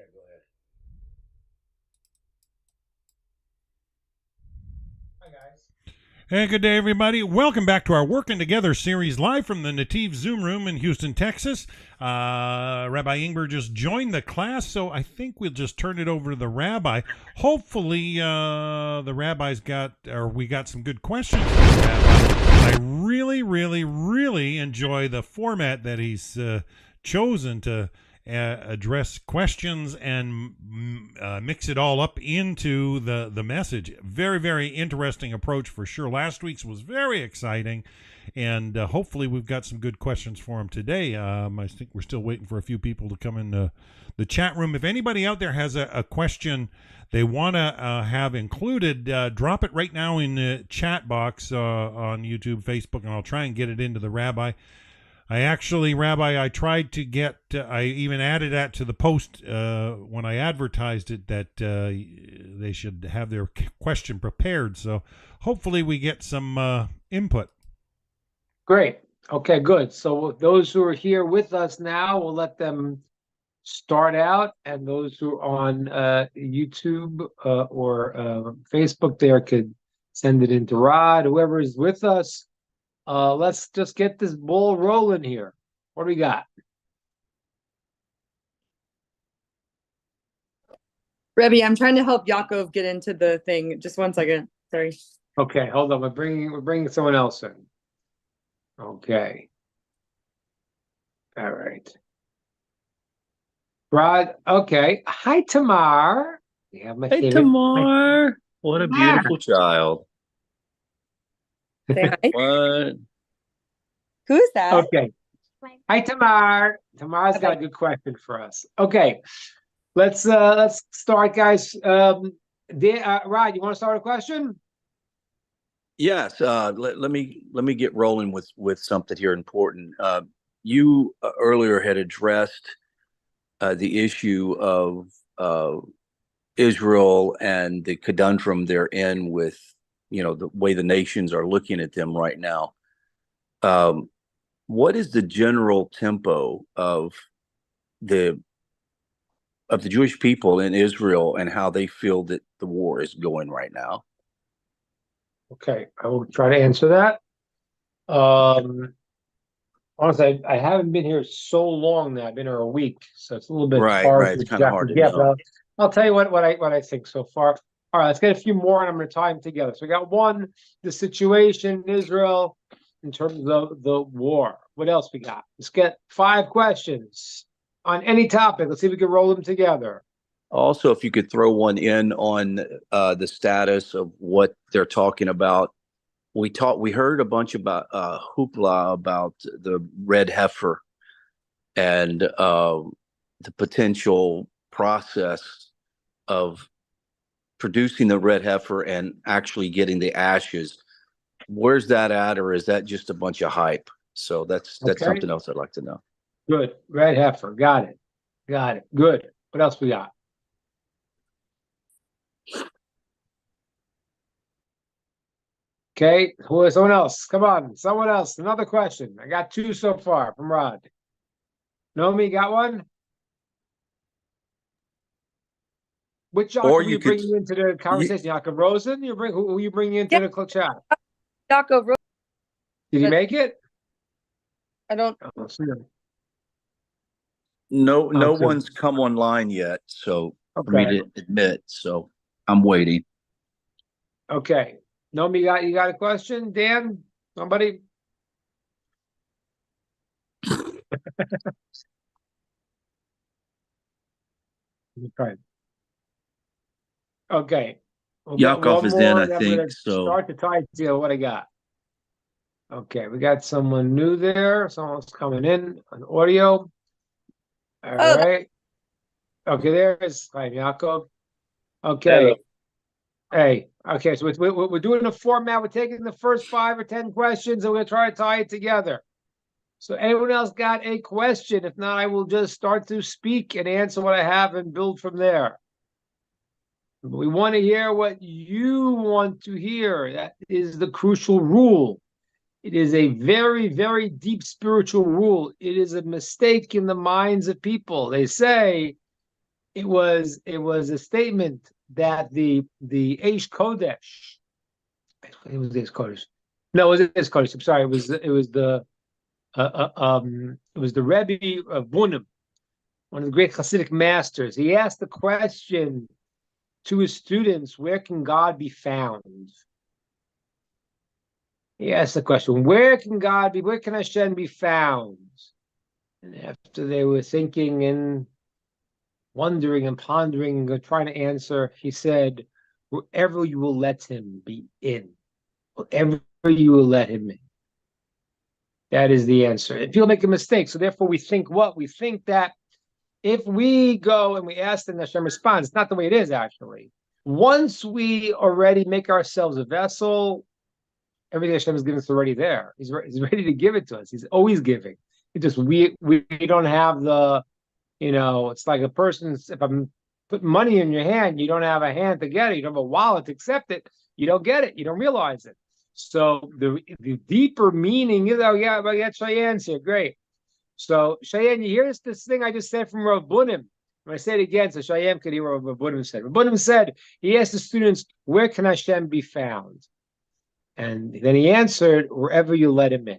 Yeah, go ahead. Hi, guys. Hey, good day, everybody. Welcome back to our Working Together series live from the Netiv Zoom room in Houston, Texas. Rabbi Ingber just joined the class, so I think we'll just turn it over to the rabbi. Hopefully, the rabbi's we got some good questions for the rabbi. I really enjoy the format that he's chosen to address questions and mix it all up into the message. Very interesting approach for sure. Last week's was very exciting, and hopefully we've got some good questions for him today. I think we're still waiting for a few people to come in the chat room. If anybody out there has a question they want to have included, drop it right now in the chat box on YouTube, Facebook, and I'll try and get it into the rabbi. Rabbi, I tried to get, I even added that to the post when I advertised it, that they should have their question prepared. So hopefully we get some input. Great. Okay, good. So those who are here with us now, we'll let them start out. And those who are on YouTube or Facebook there could send it into Rod, whoever is with us. Let's just get this ball rolling here. What do we got? Rabbi, I'm trying to help Yaakov get into the thing. Just 1 second. Sorry. Okay, hold on. We're bringing someone else in. Okay. All right. Rod. Okay. Hi, Tamar. We have my Hey, favorite. Tamar. What a beautiful child. Say hi. What? Who's that? Okay. Hi, Tamar. Tamar's got a good question for us. Okay. Let's start, guys. Rod, you want to start a question? Yes. Let me get rolling with something here important. You earlier had addressed the issue of Israel and the conundrum they're in with, the way the nations are looking at them right now. What is the general tempo of the Jewish people in Israel and how they feel that the war is going right now? Okay, I will try to answer that. Honestly, I haven't been here so long now. I've been here a week, so it's a little bit hard. It's kind of hard to know. I'll tell you what I think so far. All right, let's get a few more, and I'm going to tie them together. So we got one, the situation in Israel in terms of the war. What else we got? Let's get 5 questions on any topic. Let's see if we can roll them together. Also, if you could throw one in on the status of what they're talking about. We heard a bunch about hoopla about the red heifer and the potential process of producing the red heifer and actually getting the ashes. Where's that at, or is that just a bunch of hype? So that's something else I'd like to know. Good. Red heifer. Got it. Good. What else we got? Okay. Who is someone else? Come on. Someone else. Another question. I got 2 so far from Rod. Nomi, got one? Which Yaakov you bringing into the conversation? Yaakov Rosen? Who you bringing into the chat? Yaakov Rosen. Did he make it? I don't. No one's come online yet, so for me to admit. So I'm waiting. Okay. Nomi, you got a question? Dan? Somebody? Okay. Yaakov is in, I think. So start to tie together what I got. Okay, we got someone new there. Someone's coming in on audio. All right. Okay, there's Yaakov. Okay. Hello. Hey. Okay, so we're doing a format. We're taking the first 5 or 10 questions, and we're going to try to tie it together. So anyone else got a question? If not, I will just start to speak and answer what I have and build from there. We want to hear what you want to hear. That is the crucial rule. It is a very deep spiritual rule. It is a mistake in the minds of people. They say, It was a statement that the Eish Kodesh, it was Eish Kodesh. No, it was Eish Kodesh. I'm sorry. It was the Rebbe of Bunim, one of the great Hasidic masters. He asked the question to his students, where can God be found? He asked the question, where can Hashem be found? And after they were thinking and wondering and pondering and trying to answer, he said, wherever you will let him be in, wherever you will let him in. That is the answer. And people make a mistake. So therefore we think what? We think that if we go and we ask them, Hashem responds. It's not the way it is, actually. Once we already make ourselves a vessel, everything Hashem has given us already there. He's ready to give it to us. He's always giving. It just we don't have the, it's like a person's, if I'm putting money in your hand, you don't have a hand to get it, you don't have a wallet to accept it, you don't get it, you don't realize it. So the deeper meaning is, oh yeah, but get Cheyenne's here, great. So Cheyenne, you hear this thing I just said from Rav Bunim. When I say it again, so Cheyenne could hear what Rav Bunim said. Rav Bunim said, he asked the students, where can Hashem be found? And then he answered, wherever you let him in.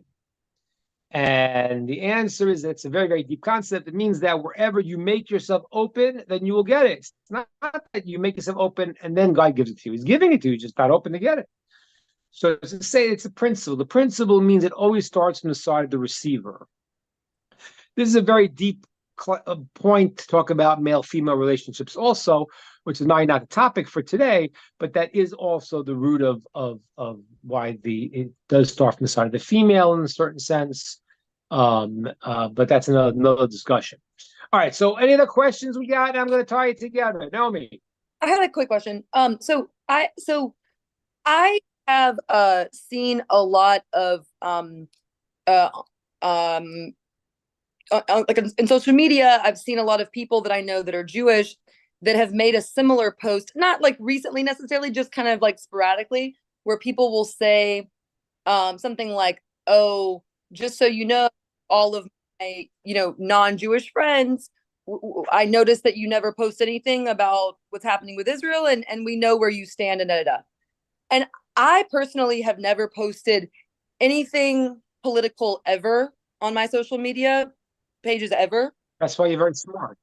And the answer is that it's a very, very deep concept. It means that wherever you make yourself open, then you will get it. It's not that you make yourself open and then God gives it to you. He's giving it to you, just not open to get it. So to say it's a principle. The principle means it always starts from the side of the receiver. This is a very deep point to talk about male-female relationships also, which is not the topic for today, but that is also the root of why it does start from the side of the female in a certain sense. But that's another discussion. All right, so any other questions we got? I'm going to tie it together. Naomi. I had a quick question. So I have seen a lot of like in social media, I've seen a lot of people that I know that are Jewish that have made a similar post, not like recently necessarily, just kind of like sporadically, where people will say something like, oh, just so you know, all of my, non-Jewish friends, I noticed that you never post anything about what's happening with Israel, and we know where you stand, and da-da-da. And I personally have never posted anything political ever on my social media pages ever. That's why you're very smart.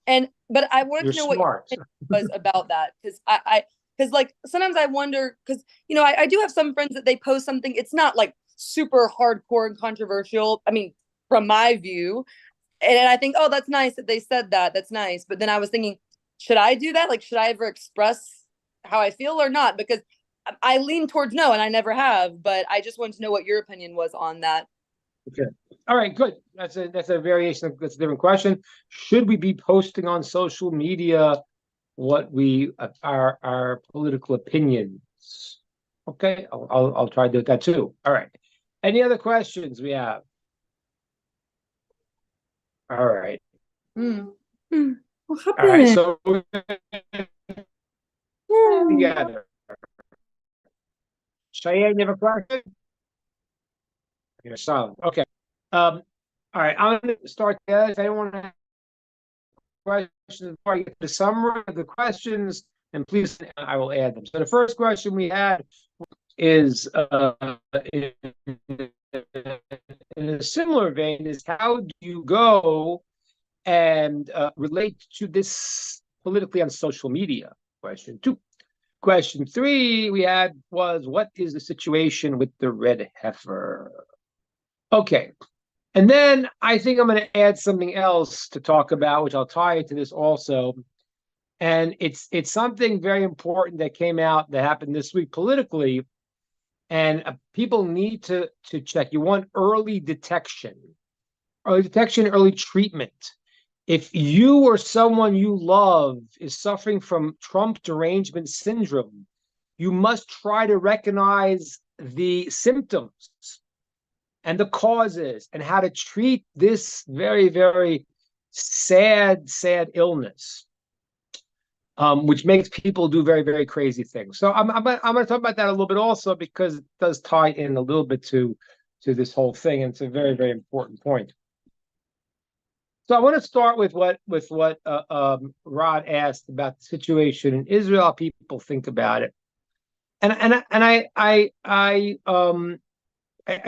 But I wanted to know smart. What your opinion was about that, because like sometimes I wonder, because I do have some friends that they post something, it's not like super hardcore and controversial, I mean, from my view, and I think, oh, that's nice that they said that, that's nice. But then I was thinking, should I do that? Like, should I ever express how I feel or not? Because I lean towards no, and I never have, but I just wanted to know what your opinion was on that. Okay. All right, good. That's a variation. That's a different question. Should we be posting on social media what we our political opinions? Okay, I'll try to do that too. All right. Any other questions we have? All right. What All right. So together. Cheyenne, you have a question? You're silent. Okay. All right. I'm going to start there. If anyone has questions before I get to the summary of the questions, and please, I will add them. So the first question we had is in a similar vein is, how do you go and relate to this politically on social media? Question 2. Question 3 we had was, what is the situation with the red heifer? Okay. And then I think I'm going to add something else to talk about, which I'll tie it to this also. And it's something very important that came out that happened this week politically. And people need to check. You want early detection, early treatment. If you or someone you love is suffering from Trump derangement syndrome, you must try to recognize the symptoms and the causes and how to treat this very, very sad illness, which makes people do very, very crazy things. So I'm going to talk about that a little bit also, because it does tie in a little bit to this whole thing, and it's a very, very important point. So I want to start with what Rod asked about the situation in Israel, how people think about it, and I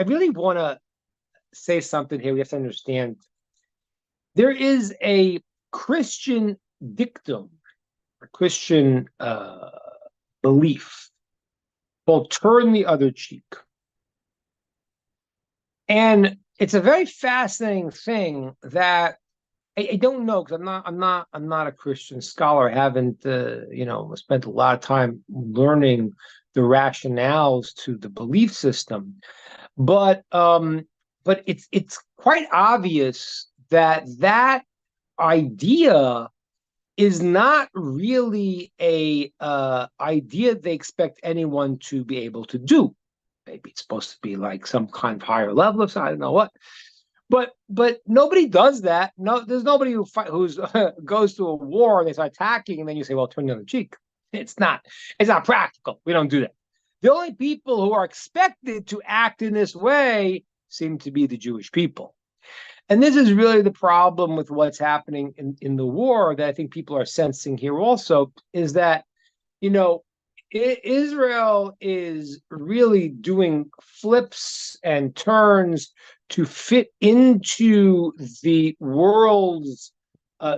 really want to say something here. We have to understand there is a Christian dictum, a Christian belief called "turn the other cheek," and it's a very fascinating thing that I don't know because I'm not a Christian scholar. I haven't spent a lot of time learning the rationales to the belief system, but it's quite obvious that that idea is not really a idea they expect anyone to be able to do. Maybe it's supposed to be like some kind of higher level of I don't know what. But nobody does that. No, there's nobody who's goes to a war and they start attacking, and then you say, "Well, turn the other cheek." It's not practical. We don't do that. The only people who are expected to act in this way seem to be the Jewish people. And this is really the problem with what's happening in the war that I think people are sensing here also, is that, Israel is really doing flips and turns to fit into the world's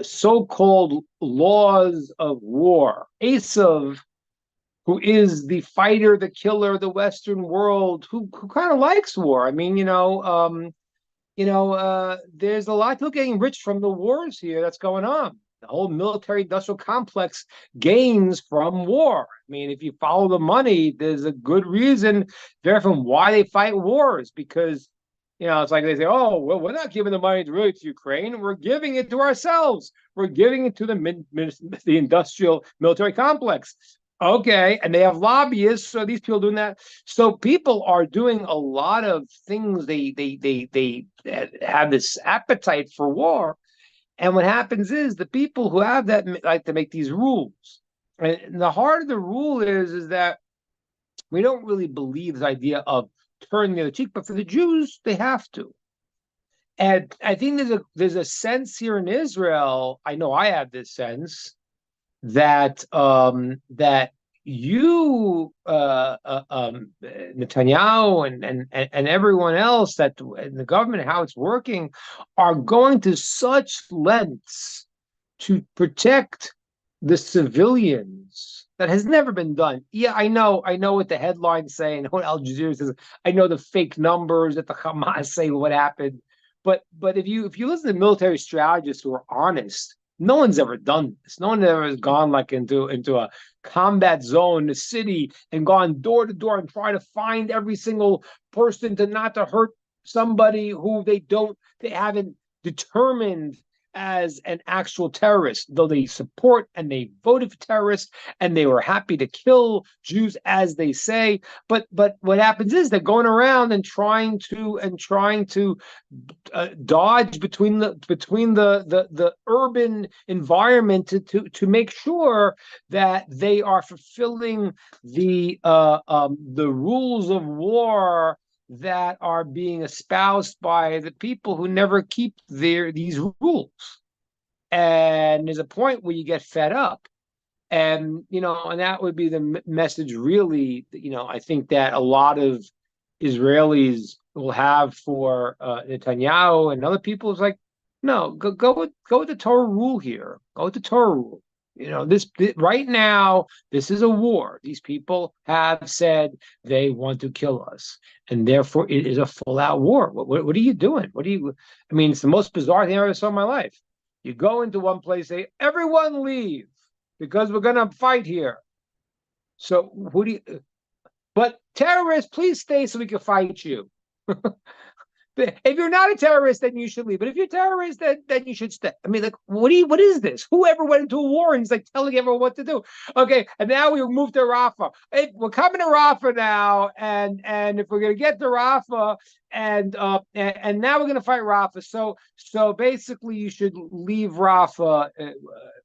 so-called laws of war. Esav, who is the fighter, the killer, the Western world, who kind of likes war. I mean, there's a lot of people getting rich from the wars here that's going on. The whole military industrial complex gains from war. I mean, if you follow the money, there's a good reason there from why they fight wars, because, it's like they say, oh, well, we're not giving the money really to Ukraine. We're giving it to ourselves. We're giving it to the industrial military complex. Okay, and they have lobbyists, so these people doing that. So people are doing a lot of things. They have this appetite for war, and what happens is the people who have that like to make these rules. And the heart of the rule is that we don't really believe this idea of turning the other cheek, but for the Jews, they have to. And I think there's a sense here in Israel. I know I have this sense that that you Netanyahu and everyone else that in the government, how it's working, are going to such lengths to protect the civilians that has never been done. Yeah, I know what the headlines say and what Al Jazeera says. I know the fake numbers that the Hamas say what happened. But if you listen to military strategists who are honest, no one's ever done this. No one ever has gone like into a combat zone, a city, and gone door to door and try to find every single person not to hurt somebody who they haven't determined as an actual terrorist, though they support and they voted for terrorists and they were happy to kill Jews, as they say. But what happens is they're going around and trying to dodge between the urban environment to make sure that they are fulfilling the rules of war that are being espoused by the people who never keep these rules. And there's a point where you get fed up. And, and that would be the message really, I think that a lot of Israelis will have for Netanyahu and other people is like, no, go with the Torah rule here. Go with the Torah rule. This right now, this is a war. These people have said they want to kill us, and therefore it is a full-out war. What are you doing? I mean, it's the most bizarre thing I ever saw in my life. You go into one place, say, everyone leave, because we're going to fight here. So but terrorists, please stay so we can fight you. If you're not a terrorist, then you should leave. But if you're a terrorist, then you should stay. I mean, like, what is this? Whoever went into a war and is like telling everyone what to do? Okay, and now we move to Rafah. We're coming to Rafah now, and if we're gonna get to Rafah, and now we're gonna fight Rafah. So basically, you should leave Rafah.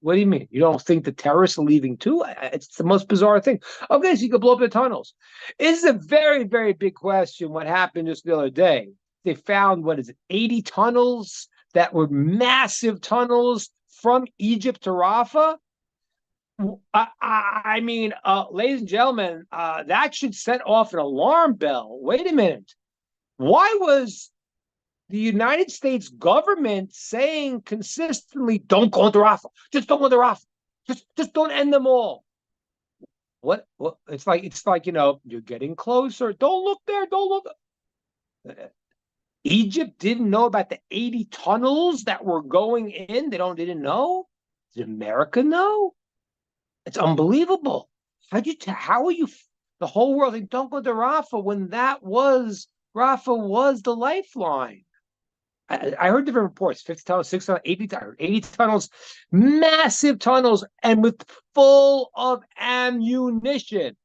What do you mean? You don't think the terrorists are leaving too? It's the most bizarre thing. Okay, so you can blow up the tunnels. This is a very, very big question. What happened just the other day? They found, 80 tunnels that were massive tunnels from Egypt to Rafah. I mean, ladies and gentlemen, that should set off an alarm bell. Wait a minute. Why was the United States government saying consistently, don't go into Rafah, just don't go into Rafah, just don't end them all? What it's like, you're getting closer. Don't look there, don't look. Egypt didn't know about the 80 tunnels that were going in. They didn't know. Did America know? It's unbelievable. How are you the whole world saying don't go to Rafah when Rafah was the lifeline? I heard different reports, 50 tunnels, 6 tunnels, 80 tunnels, massive tunnels, and with full of ammunition.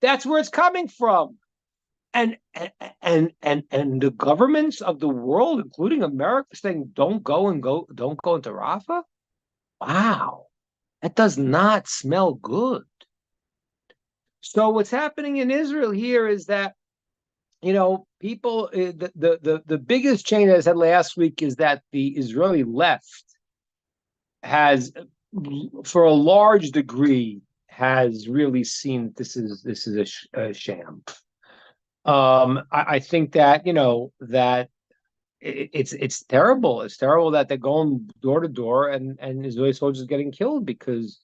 That's where it's coming from. And the governments of the world, including America, saying don't go into Rafah. Wow, that does not smell good. So what's happening in Israel here is that, people, the biggest change I said last week is that the Israeli left has, for a large degree, has really seen this is a sham. I think that that it's terrible. It's terrible that they're going door to door and Israeli soldiers are getting killed because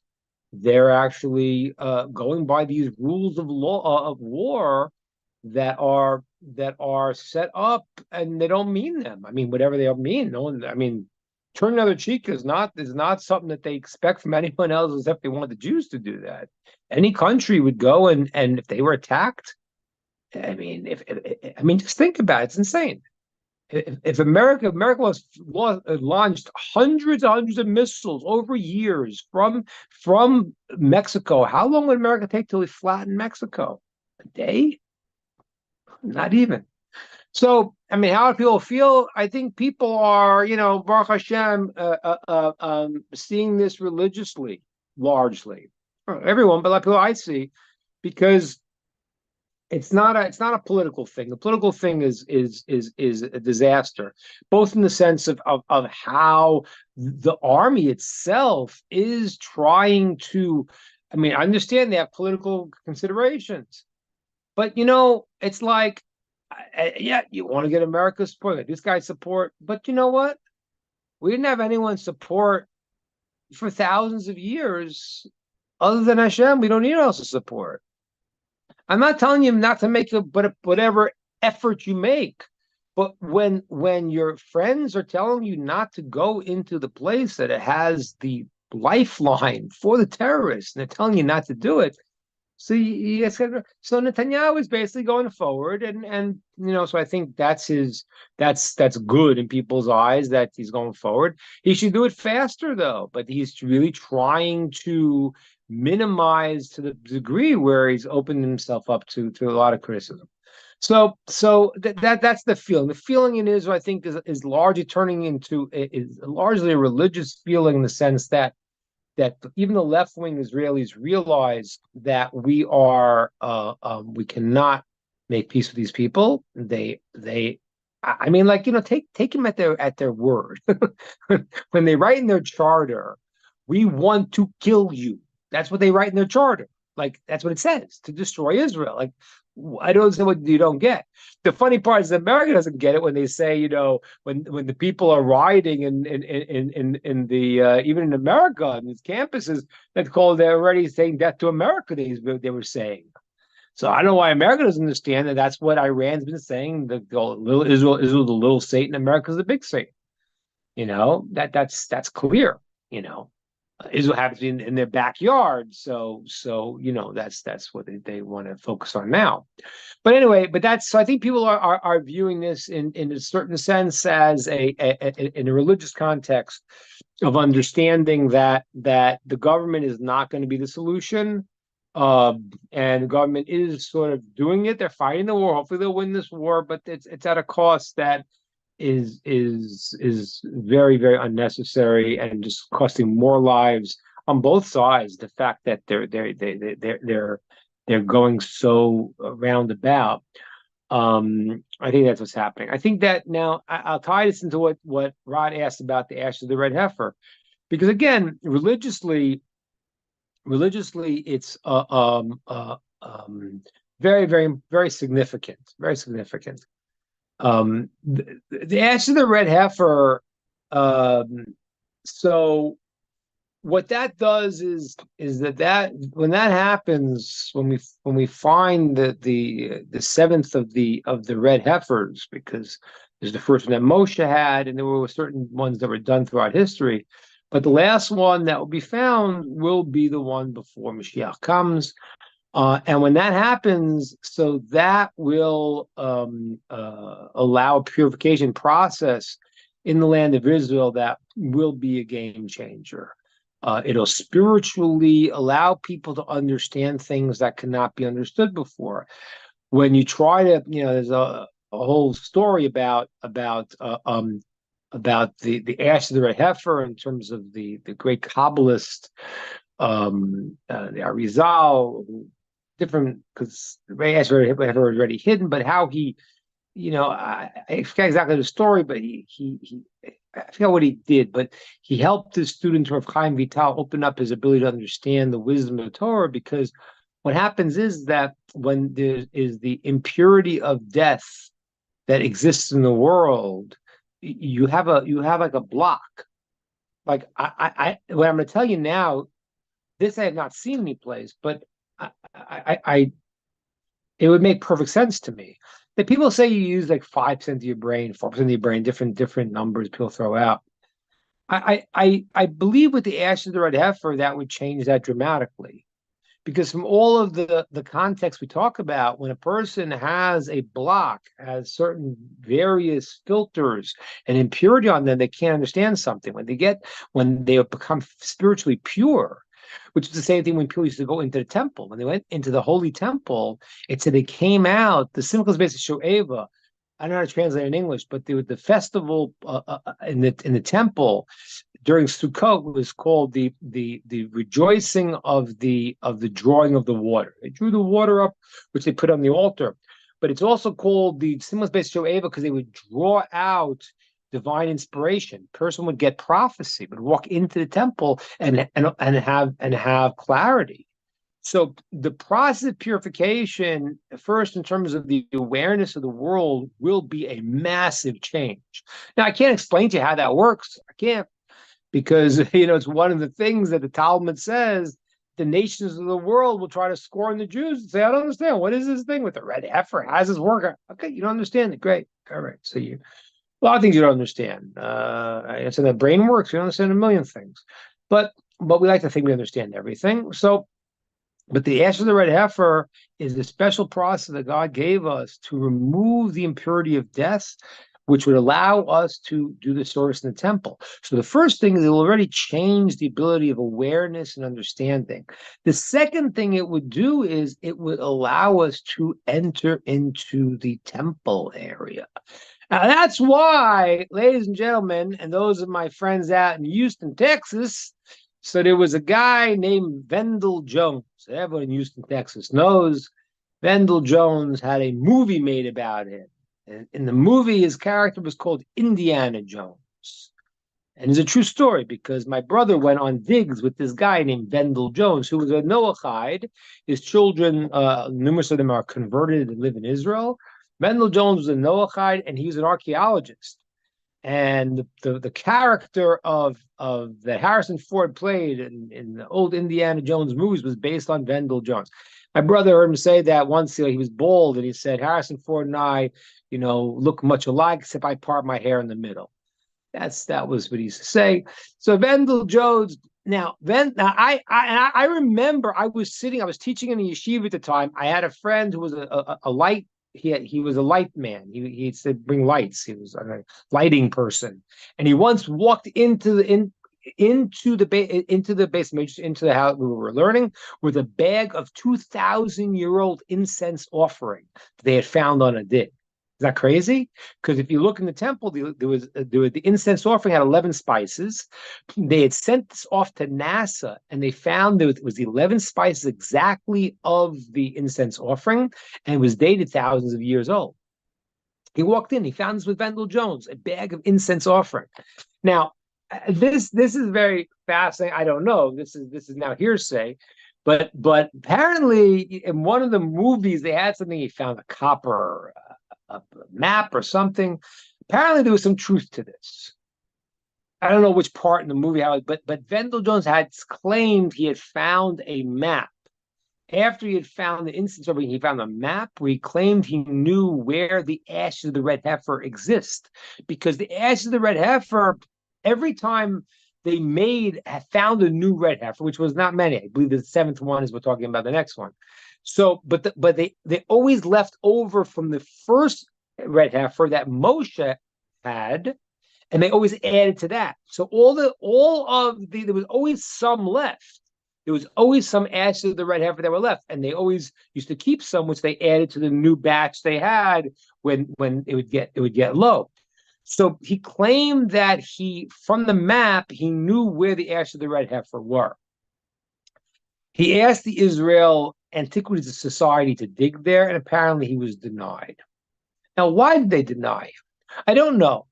they're actually going by these rules of law of war that are set up, and they don't mean them. I mean, whatever they mean. No one. I mean, turn another cheek is not something that they expect from anyone else, except they want the Jews to do that. Any country would go and if they were attacked. I mean, just think about it. It's insane. If America launched hundreds of missiles over years from Mexico, how long would America take till we flatten Mexico? A day? Not even. So, I mean, how do people feel? I think people are, Baruch Hashem, seeing this religiously, largely. Everyone, but like people I see, because it's not a political thing. The political thing is a disaster, both in the sense of how the army itself is trying to. I mean, I understand they have political considerations, but it's like, yeah, you want to get America's support, this guy's support, but you know what? We didn't have anyone's support for thousands of years, other than Hashem. We don't need anyone else's support. I'm not telling you not to make whatever effort you make, but when your friends are telling you not to go into the place that it has the lifeline for the terrorists, and they're telling you not to do it, so so Netanyahu is basically going forward, and so I think that's good in people's eyes that he's going forward. He should do it faster though, but he's really trying to minimize to the degree where he's opened himself up to a lot of criticism. So that's the feeling. The feeling in Israel, I think, is largely turning into is largely a religious feeling in the sense that even the left-wing Israelis realize that we cannot make peace with these people. I mean, like, take them at their word. When they write in their charter, we want to kill you. That's what they write in their charter. Like, that's what it says, to destroy Israel. Like, I don't know what you don't get. The funny part is that America doesn't get it when they say, when the people are rioting in the even in America, in these campuses, they're already saying death to America, they were saying. So I don't know why America doesn't understand that that's what Iran's been saying, the little Israel is the little Satan, America's the big Satan. That's clear, Israel happens to be in their backyard, so that's what they want to focus on now. But anyway, so I think people are viewing this in a certain sense as in a religious context of understanding that the government is not going to be the solution, and the government is sort of doing it. They're fighting the war. Hopefully, they'll win this war, but it's at a cost that is very, very unnecessary and just costing more lives on both sides. The fact that they're going so roundabout. I think that's what's happening. I think that now I'll tie this into what Rod asked about the ashes of the red heifer, because again, religiously, it's very, very, very significant, very significant. The ashes of the red heifer. So what that does is that when that happens, when we find the seventh of the red heifers, because there's the first one that Moshe had, and there were certain ones that were done throughout history, but the last one that will be found will be the one before Mashiach comes. And when that happens, so that will allow a purification process in the land of Israel that will be a game changer. It'll spiritually allow people to understand things that cannot be understood before. When you try to, there's a whole story about the ash of the red heifer in terms of the great Kabbalist, the Arizal, different, because the ash of the red heifer was already hidden, but how he, I forget exactly the story, but he I forget what he did, but he helped his student of Chaim Vital open up his ability to understand the wisdom of the Torah, because what happens is that when there is the impurity of death that exists in the world, you have like a block. Like what I'm going to tell you now, this I have not seen any place, but it would make perfect sense to me. That people say you use like 5% of your brain, 4% of your brain, different numbers people throw out. I believe with the ashes of the red heifer, that would change that dramatically. Because from all of the context we talk about, when a person has a block, has certain various filters and impurity on them, they can't understand something. When they become spiritually pure, which is the same thing when people used to go into the temple. When they went into the holy temple, it said they came out, the simple is basically Shoeva. I don't know how to translate it in English, but the festival in the temple during Sukkot was called the rejoicing of the drawing of the water. They drew the water up, which they put on the altar. But it's also called the simple is basically Shoeva because they would draw out divine inspiration. Person would get prophecy, would walk into the temple and have clarity. So the process of purification, first in terms of the awareness of the world, will be a massive change. Now I can't explain to you how that works. I can't, because it's one of the things that the Talmud says. The nations of the world will try to scorn the Jews and say, "I don't understand. What is this thing with the red heifer? How's this work?" Okay, you don't understand it. Great. All right. So a lot of things you don't understand. It's in the brain works. We don't understand a million things, but we like to think we understand everything. So, but the ash of the red heifer is the special process that God gave us to remove the impurity of death, which would allow us to do the service in the temple. So the first thing is it will already change the ability of awareness and understanding. The second thing it would do is it would allow us to enter into the temple area. Now, that's why, ladies and gentlemen, and those of my friends out in Houston, Texas, so there was a guy named Wendell Jones. Everyone in Houston, Texas knows Wendell Jones had a movie made about him. And in the movie, his character was called Indiana Jones. And it's a true story because my brother went on digs with this guy named Wendell Jones, who was a Noahide. His children, numerous of them are converted and live in Israel. Wendell Jones was a Noahide, and he was an archaeologist. And the character of that Harrison Ford played in the old Indiana Jones movies was based on Wendell Jones. My brother heard him say that once. He was bald, and he said, "Harrison Ford and I, look much alike, except I part my hair in the middle." That was what he used to say. So Wendell Jones. I remember I was teaching in a yeshiva at the time. I had a friend who was a light. He was a light man. He said bring lights. He was a lighting person, and he once walked into the basement, into the house we were learning, with a bag of 2,000-year-old incense offering they had found on a dig. Is that crazy? Because if you look in the temple, the incense offering had 11 spices. They had sent this off to NASA, and they found that it was the 11 spices exactly of the incense offering, and it was dated thousands of years old. He walked in, he found this with Vendel Jones, a bag of incense offering. Now, this is very fascinating. I don't know. This is now hearsay, but apparently in one of the movies they had something. He found a copper a map or something. Apparently there was some truth to this. I don't know which part in the movie, but Vendel Jones had claimed he had found a map. After he had found the instance of it, he found a map where he claimed he knew where the ashes of the red heifer exist. Because the ashes of the red heifer, every time they found a new red heifer, which was not many. I believe the seventh one is we're talking about the next one. So, but they always left over from the first red heifer that Moshe had, and they always added to that. So there was always some left. There was always some ashes of the red heifer that were left, and they always used to keep some, which they added to the new batch they had when it would get low. So he claimed that from the map, he knew where the ashes of the red heifer were. He asked the Israel Antiquities Society to dig there, and apparently he was denied. Now, why did they deny him? I don't know.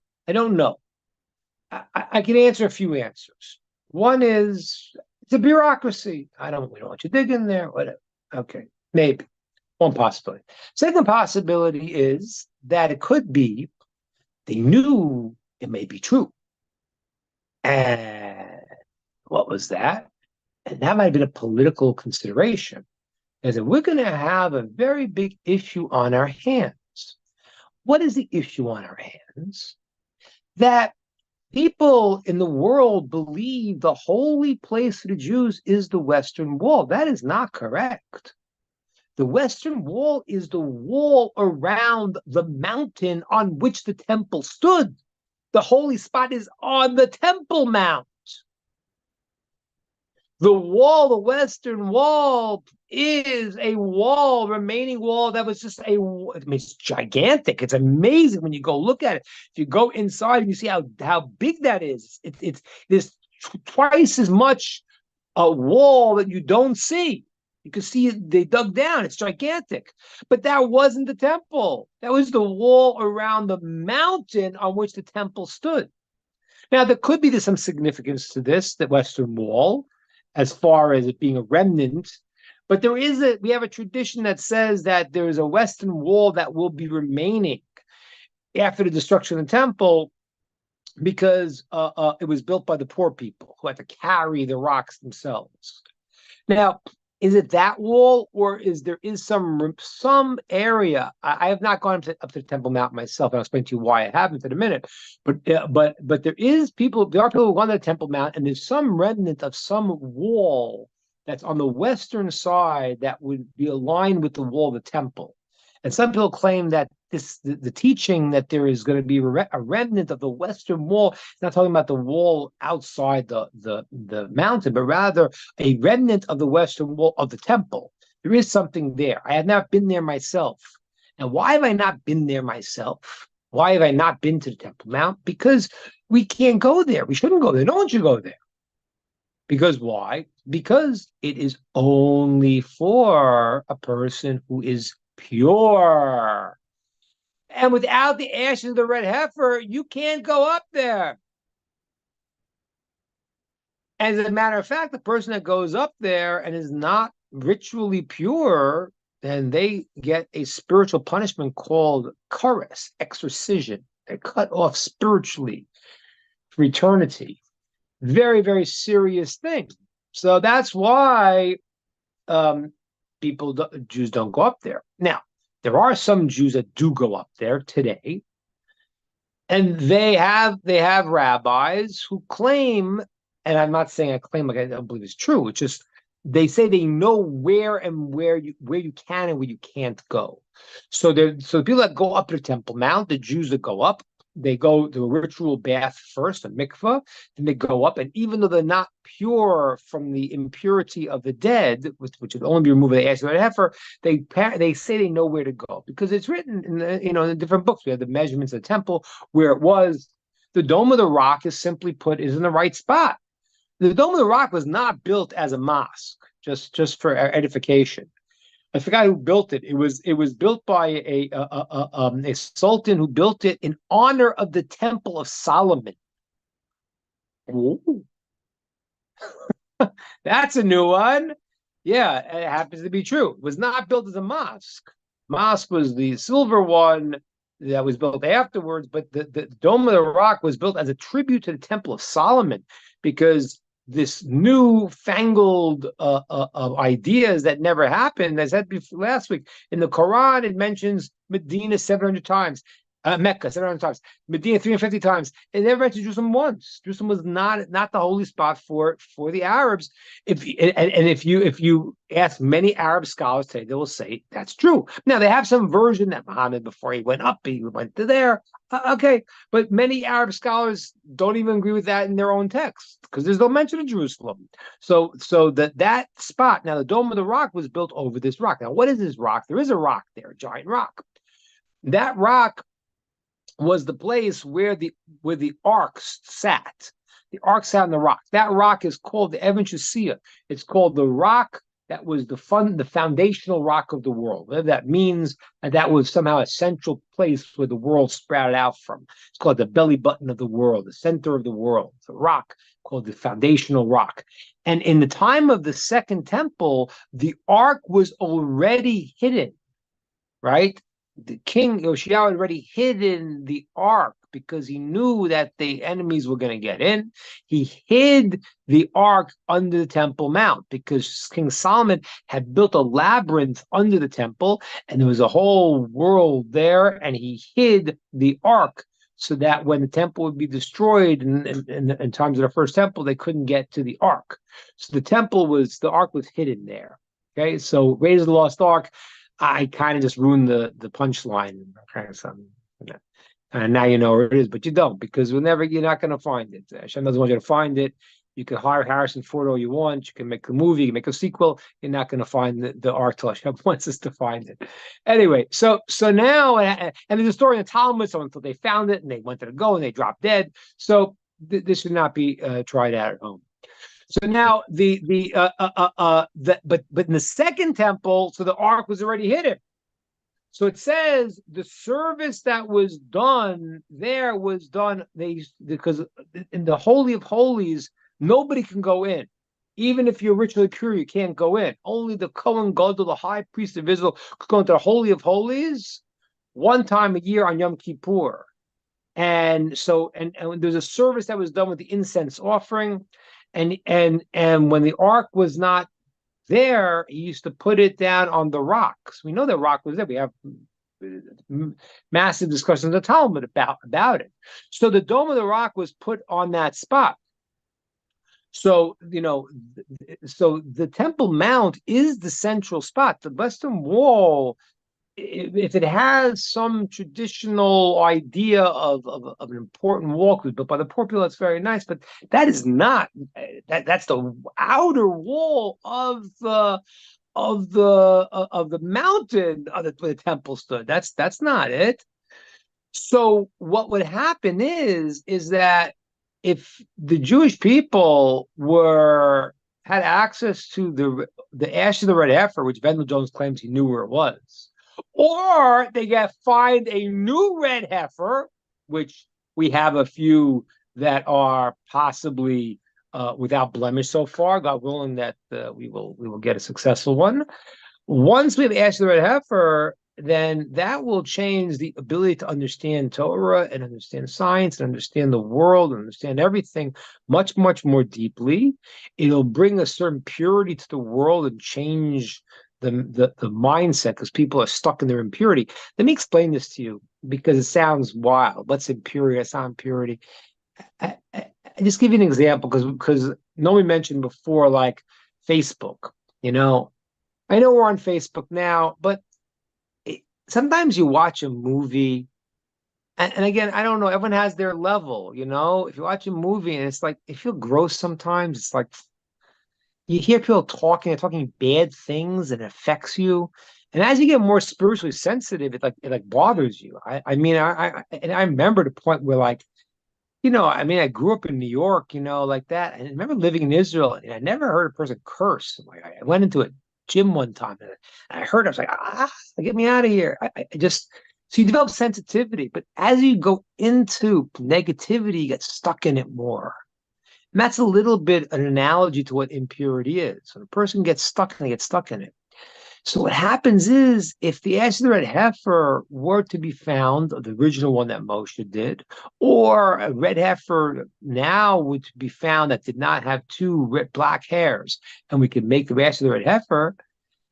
I can answer a few answers. One is it's a bureaucracy. We don't want you digging there. Whatever. Okay, maybe. One possibility. Second possibility is that it could be they knew it may be true. And what was that? And that might have been a political consideration. Is that we're going to have a very big issue on our hands. What is the issue on our hands? That people in the world believe the holy place for the Jews is the Western Wall. That is not correct. The Western Wall is the wall around the mountain on which the temple stood. The holy spot is on the Temple Mount. The Western Wall, is a remaining wall that was it's gigantic. It's amazing when you go look at it. If you go inside and you see how big that is, there's twice as much a wall that you don't see. You can see they dug down. It's gigantic. But that wasn't the temple. That was the wall around the mountain on which the temple stood. Now, there could be some significance to this, the Western Wall, as far as it being a remnant. But we have a tradition that says that there is a Western Wall that will be remaining after the destruction of the temple, because it was built by the poor people who had to carry the rocks themselves. Now, is it that wall, or is some area? I have not gone up to the Temple Mount myself, and I'll explain to you why I haven't in a minute. But there are people who have gone to the Temple Mount, and there's some remnant of some wall that's on the western side that would be aligned with the wall of the temple. And some people claim that the teaching that there is going to be a remnant of the western wall, it's not talking about the wall outside the mountain, but rather a remnant of the western wall of the temple. There is something there. I have not been there myself. And why have I not been there myself? Why have I not been to the Temple Mount? Because we can't go there. We shouldn't go there. No one should go there. Because why? Because it is only for a person who is pure. And without the ashes of the red heifer, you can't go up there. As a matter of fact, the person that goes up there and is not ritually pure, then they get a spiritual punishment called kares, exorcism. They're cut off spiritually for eternity. Very, very serious thing. So that's why Jews don't go up there. Now, there are some Jews that do go up there today, and they have rabbis who claim, and I'm not saying I claim like I don't believe it's true. It's just they say they know where you can and where you can't go. So the people that go up to the Temple Mount, the Jews that go up, they go to a ritual bath first, a mikveh, then they go up, and even though they're not pure from the impurity of the dead, which would only be removed by the ashes of the heifer, they say they know where to go, because it's written in the different books. We have the measurements of the temple, where it was. The Dome of the Rock is simply put is in the right spot. The Dome of the Rock was not built as a mosque, just for edification. I forgot who built it. It was built by a sultan who built it in honor of the Temple of Solomon. Ooh. That's a new one. Yeah, it happens to be true. It was not built as a mosque. Mosque was the silver one that was built afterwards, but the Dome of the Rock was built as a tribute to the Temple of Solomon, because this new fangled ideas that never happened. As I said before last week, in the Quran, it mentions Medina 700 times. Mecca 700 times, Medina 350 times. It never mentioned Jerusalem once. Jerusalem was not the holy spot for the Arabs. If you ask many Arab scholars today, they will say that's true. Now they have some version that Muhammad, before he went up, he went to there. Okay, but many Arab scholars don't even agree with that in their own text, because there's no mention of Jerusalem. So that spot, now the Dome of the Rock was built over this rock. Now, what is this rock? There is a rock there, a giant rock. That rock was the place where the ark sat. The ark sat on the rock. That rock is called the Evan Shasiya. It's called the rock that was the foundational rock of the world. Whatever that means, and that was somehow a central place where the world sprouted out from. It's called the belly button of the world, the center of the world. It's a rock called the foundational rock. And in the time of the Second Temple, the ark was already hidden, right? The king Yoshiao had already hidden the ark because he knew that the enemies were going to get in. He hid the ark under the Temple Mount because King Solomon had built a labyrinth under the temple, and there was a whole world there, and he hid the ark so that when the temple would be destroyed in times of the first temple, they couldn't get to the ark. So the ark was hidden there. Okay, so Raiders of the Lost Ark, I kind of just ruined the punchline. And now you know where it is, but you don't, because you're not going to find it. Hashem doesn't want you to find it. You can hire Harrison Ford all you want. You can make a movie, you can make a sequel. You're not going to find the ark till Hashem wants us to find it. Anyway, so now, and there's a story in the Talmud, so until they found it and they wanted to go and they dropped dead. So this should not be tried out at home. So now but in the Second Temple, so the ark was already hidden. So it says the service that was done there was done because in the Holy of Holies, nobody can go in. Even if you're ritually pure, you can't go in. Only the Kohen Gadol, the high priest of Israel, could go into the Holy of Holies one time a year on Yom Kippur. And so and there's a service that was done with the incense offering. And when the ark was not there, he used to put it down on the rocks. We know that rock was there. We have massive discussions in the Talmud about it. So the Dome of the Rock was put on that spot. So so the Temple Mount is the central spot. The Western Wall, if it has some traditional idea of an important wall, but by the poor people, it's very nice. But that is not that's the outer wall of the mountain where the temple stood. That's not it. So what would happen is that if the Jewish people had access to the ash of the red heifer, which Vendel Jones claims he knew where it was, or they find a new red heifer, which we have a few that are possibly without blemish so far. God willing that we will get a successful one. Once we have ash of the red heifer, then that will change the ability to understand Torah and understand science and understand the world and understand everything much, much more deeply. It'll bring a certain purity to the world and change the mindset, because people are stuck in their impurity. Let me explain this to you, because it sounds wild. What's impurity? It's not impurity. I just give you an example, because Nomi mentioned before, like Facebook. I know we're on Facebook now, but sometimes you watch a movie, and again, I don't know, everyone has their level. If you watch a movie and it's like, you feel gross sometimes. It's like, you hear people talking bad things, and it affects you. And as you get more spiritually sensitive, it bothers you. I remember the point where, I grew up in New York, like that. And I remember living in Israel, and I never heard a person curse. I went into a gym one time, and I heard it, I was like, get me out of here. I just, so you develop sensitivity, but as you go into negativity, you get stuck in it more. And that's a little bit an analogy to what impurity is. When a person gets stuck, and they get stuck in it. So what happens is, if the ash of the red heifer were to be found, the original one that Moshe did, or a red heifer now would be found that did not have two black hairs, and we could make the ash of the red heifer,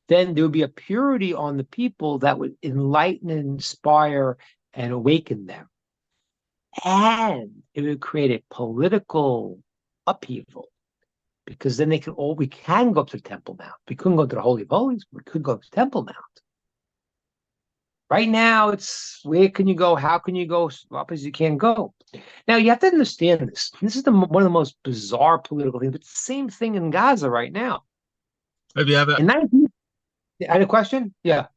then there would be a purity on the people that would enlighten and inspire and awaken them. And it would create a political upheaval. Because then we can go up to the Temple Mount. We couldn't go to the Holy of Holies. We could go to the Temple Mount. Right now, it's where can you go? How can you go? Up as you can go. Now you have to understand this. This is one of the most bizarre political things. But it's the same thing in Gaza right now. Maybe I have I had a question. Yeah.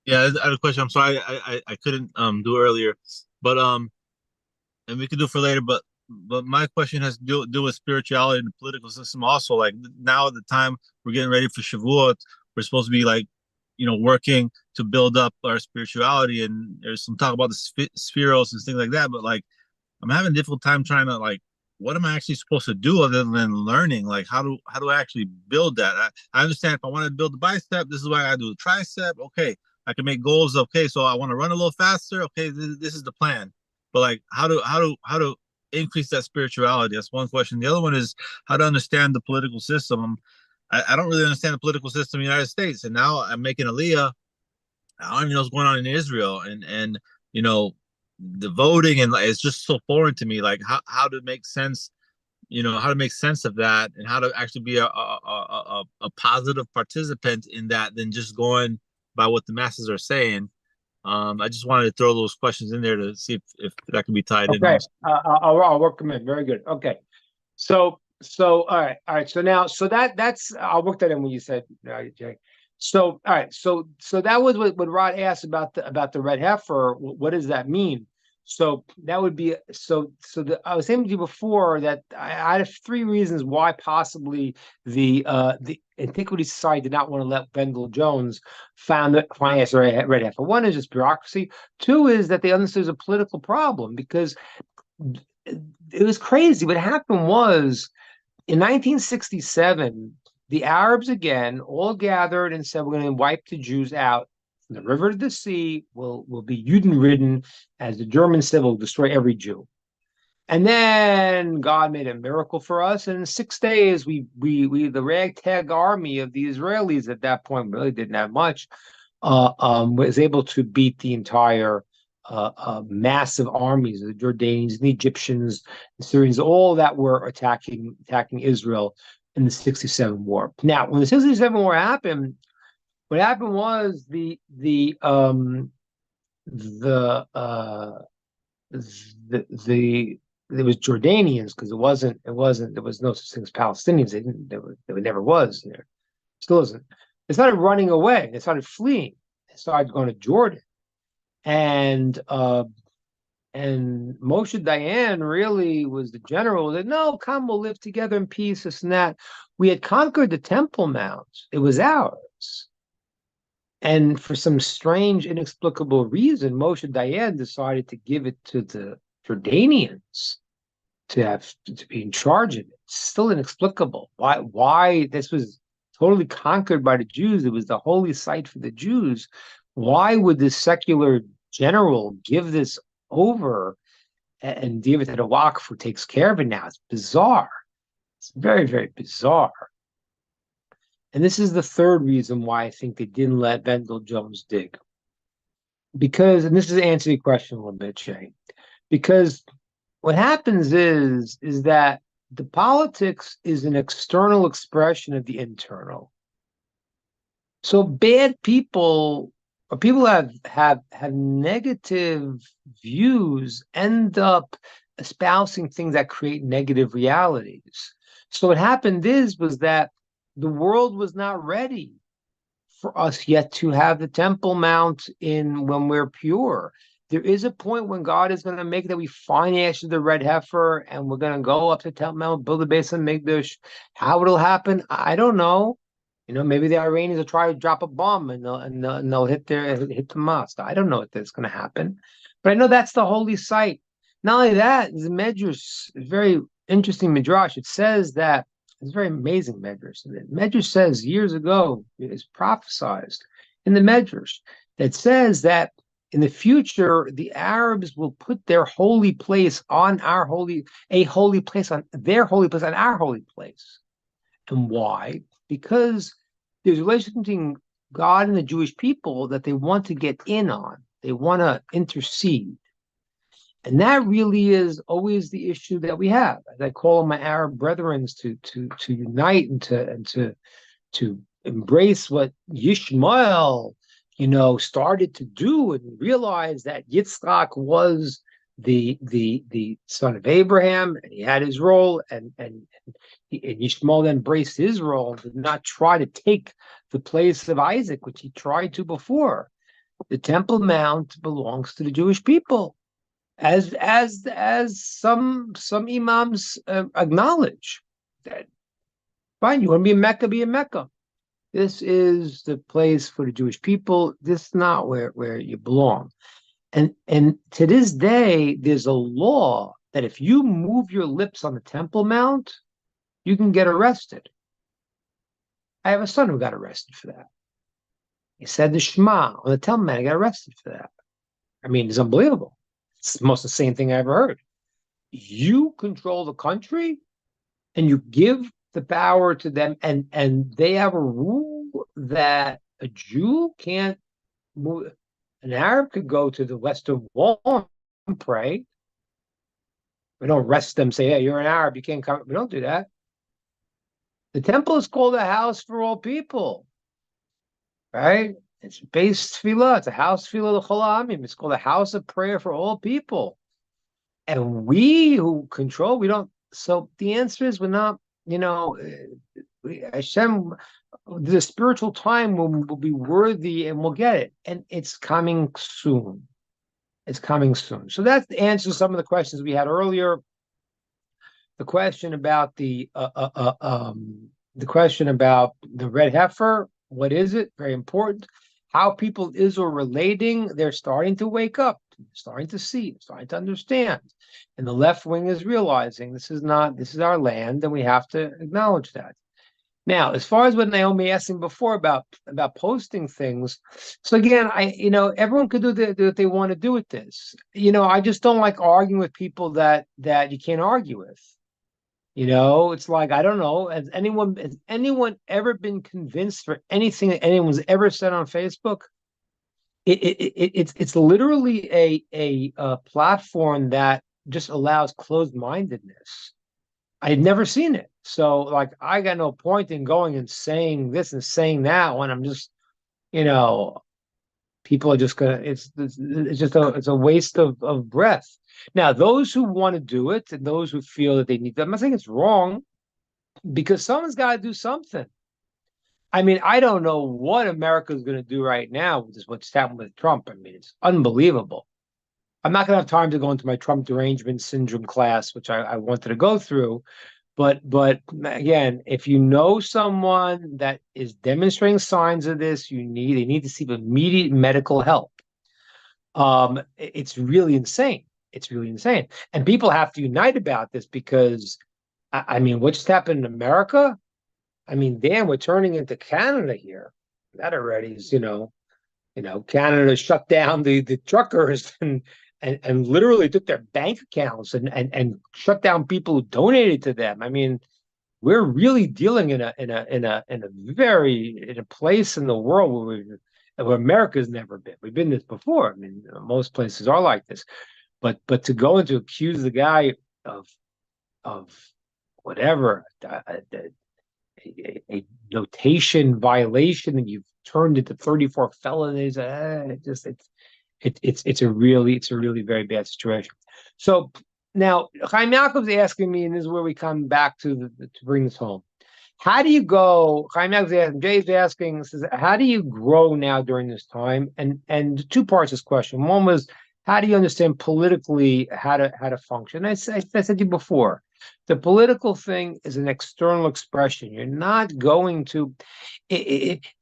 Yeah, I had a question. I'm sorry, I couldn't do earlier, but and we could do it for later. But my question has to do with spirituality and the political system also. Like now at the time we're getting ready for Shavuot, we're supposed to be like, working to build up our spirituality, and there's some talk about the spheros and things like that. But like, I'm having a difficult time trying to like, what am I actually supposed to do other than learning? Like, how do I actually build that? I understand if I want to build the bicep, this is why I do the tricep. Okay, I can make goals. Okay, so I want to run a little faster. Okay, this is the plan. But like, how to increase that spirituality? That's one question. The other one is how to understand the political system. I don't really understand the political system in the United States, and now I'm making Aliyah. I don't even know what's going on in Israel, and the voting, and it's just so foreign to me. Like how to make sense, how to make sense of that, and how to actually be a positive participant in that than just going by what the masses are saying. I just wanted to throw those questions in there to see if that can be tied in. Okay, I'll work them in. Very good. Okay, so all right. So now, that's I'll work that in when you said, Jay. So all right, so that was what Rod asked about the red heifer. What does that mean? So that would be I was saying to you before that I have three reasons why possibly the Antiquity Society did not want to let Wendell Jones finance the red heifer. One is just bureaucracy. Two is that they understood there's a political problem, because it was crazy. What happened was, in 1967, the Arabs again all gathered and said, we're going to wipe the Jews out from the river to the sea. Will be Juden-ridden, as the Germans said, will destroy every Jew. And then God made a miracle for us. And in 6 days, we the ragtag army of the Israelis at that point really didn't have much, was able to beat the entire massive armies of the Jordanians and the Egyptians, the Syrians, all that were attacking Israel in the 67 war. Now, when the 67 war happened, what happened was it was Jordanians, because there was no such thing as Palestinians. There never was. There still isn't. They started running away. They started fleeing. They started going to Jordan. And Moshe Dayan really was the general that, no, come, we'll live together in peace, this and that. We had conquered the Temple Mount. It was ours. And for some strange, inexplicable reason, Moshe Dayan decided to give it to the Jordanians to be in charge of it. It's still inexplicable. Why this was totally conquered by the Jews. It was the holy site for the Jews. Why would this secular general give this over and give it to the Waqf, who takes care of it now? It's bizarre. It's very, very bizarre. And this is the third reason why I think they didn't let Wendell Jones dig. Because, and this is to answer your question a little bit, Shay, because what happens is that the politics is an external expression of the internal. So bad people, or people have negative views, end up espousing things that create negative realities. So what happened was that the world was not ready for us yet to have the Temple Mount when we're pure. There is a point when God is going to make that we find the ash of the red heifer, and we're going to go up to the Temple Mount, build a base of Mikdash. How it'll happen, I don't know. Maybe the Iranians will try to drop a bomb and they'll hit the mosque. I don't know if that's going to happen, but I know that's the holy site. Not only that, the Medrash is very interesting midrash. It says that it's very amazing Medrash. The Medrash says years ago, it is prophesied in the Medrash that says that in the future the Arabs will put their holy place on our a holy place on their holy place on our holy place. And why? Because there's a relationship between God and the Jewish people that they want to get in on. They want to intercede. And that really is always the issue that we have. As I call on my Arab brethren to unite and to embrace what Yishmael, started to do and realize that Yitzchak was the son of Abraham, and he had his role, and Yishmael then embraced his role and did not try to take the place of Isaac, which he tried to before. The Temple Mount belongs to the Jewish people, as some imams acknowledge that. Fine, you want to be in Mecca, be in Mecca. This is the place for the Jewish people. This is not where you belong. And to this day, there's a law that if you move your lips on the Temple Mount, you can get arrested. I have a son who got arrested for that. He said the Shema on the Temple Mount. He got arrested for that. I mean, it's unbelievable. It's the most insane thing I ever heard. You control the country, and you give the power to them, and they have a rule that a Jew can't move. An Arab could go to the Western Wall and pray. We don't arrest them, say, hey, you're an Arab, you can't come. We don't do that. The temple is called a house for all people, right? It's based tefillah. It's a house tefillah l'chol ha'amim. It's called a house of prayer for all people. And we who control, we don't. So the answer is we're not, Hashem, the spiritual time will be worthy and we'll get it. And it's coming soon. It's coming soon. So that answers some of the questions we had earlier. The question about the red heifer, what is it? Very important. How people Israel relating, they're starting to wake up, starting to see, starting to understand. And the left wing is realizing this is our land, and we have to acknowledge that. Now, as far as what Naomi asked him before about posting things, so again, everyone could do what they want to do with this. I just don't like arguing with people that you can't argue with. It's like, I don't know, has anyone ever been convinced for anything that anyone's ever said on Facebook? It's literally a platform that just allows closed-mindedness. I had never seen it. So, like, I got no point in going and saying this and saying that when I'm just, people are just gonna. It's a waste of breath. Now, those who want to do it and those who feel that they need to, I'm not saying it's wrong, because someone's got to do something. I mean, I don't know what America is going to do right now with what's happened with Trump. I mean, it's unbelievable. I'm not going to have time to go into my Trump derangement syndrome class, which I wanted to go through. But again, if you know someone that is demonstrating signs of this, they need to seek immediate medical help. It's really insane. It's really insane. And people have to unite about this because, I mean, what just happened in America? I mean, damn, we're turning into Canada here. That already is, Canada shut down the truckers and literally took their bank accounts and shut down people who donated to them. I mean, we're really dealing in a place in the world where America's never been. We've been this before. I mean, most places are like this, but to go and to accuse the guy of whatever a notation violation, and you've turned it to 34 felonies, it's a really very bad situation. So now Chaim Yaakov's asking me, and this is where we come back to bring this home. How do you go? Chaim Yaakov's asking, Jay's asking, says, how do you grow now during this time? And two parts of this question. One was, how do you understand politically how to function? I said to you before, The political thing is an external expression. You're not going to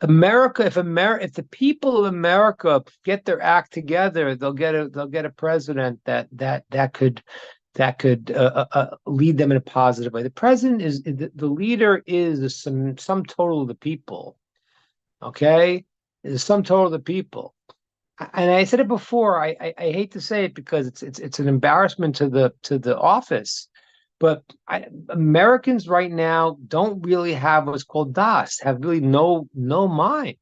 America. If the people of America get their act together, they'll get a president that could lead them in a positive way. The president is the leader is the sum total of the people. Okay, is the sum total of the people. And I said it before. I hate to say it because it's an embarrassment to the office, but Americans right now don't really have what's called das, have really no mind.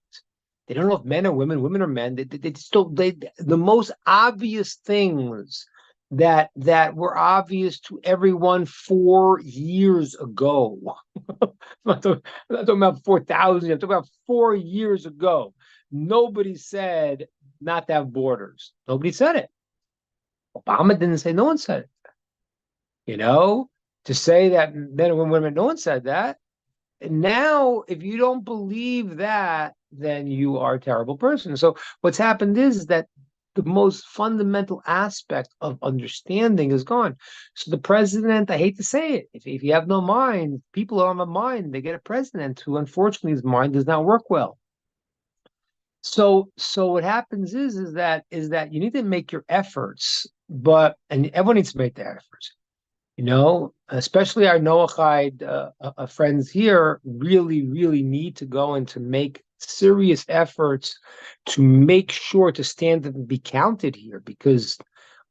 They don't know if men are women, women are men. They still the most obvious things that were obvious to everyone 4 years ago. I'm not talking about 4,000. I'm talking about 4 years ago. Nobody said not to have borders. Nobody said it. Obama didn't say. No one said it. To say that men and women, no one said that. And now, if you don't believe that, then you are a terrible person. So what's happened is that the most fundamental aspect of understanding is gone. So the president, I hate to say it, if you have no mind, people are on the mind, they get a president who, unfortunately, his mind does not work well. So what happens is that you need to make your efforts, and everyone needs to make their efforts. Especially our Noachide friends here really, really need to go and to make serious efforts to make sure to stand and be counted here, because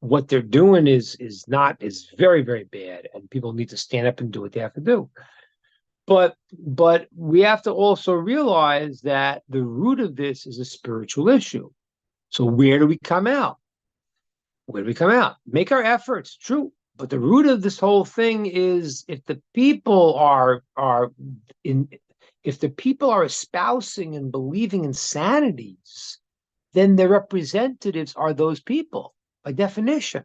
what they're doing is very, very bad, and people need to stand up and do what they have to do. But we have to also realize that the root of this is a spiritual issue. So where do we come out? Where do we come out? Make our efforts, true. But the root of this whole thing is if the people are espousing and believing insanities, then their representatives are those people by definition.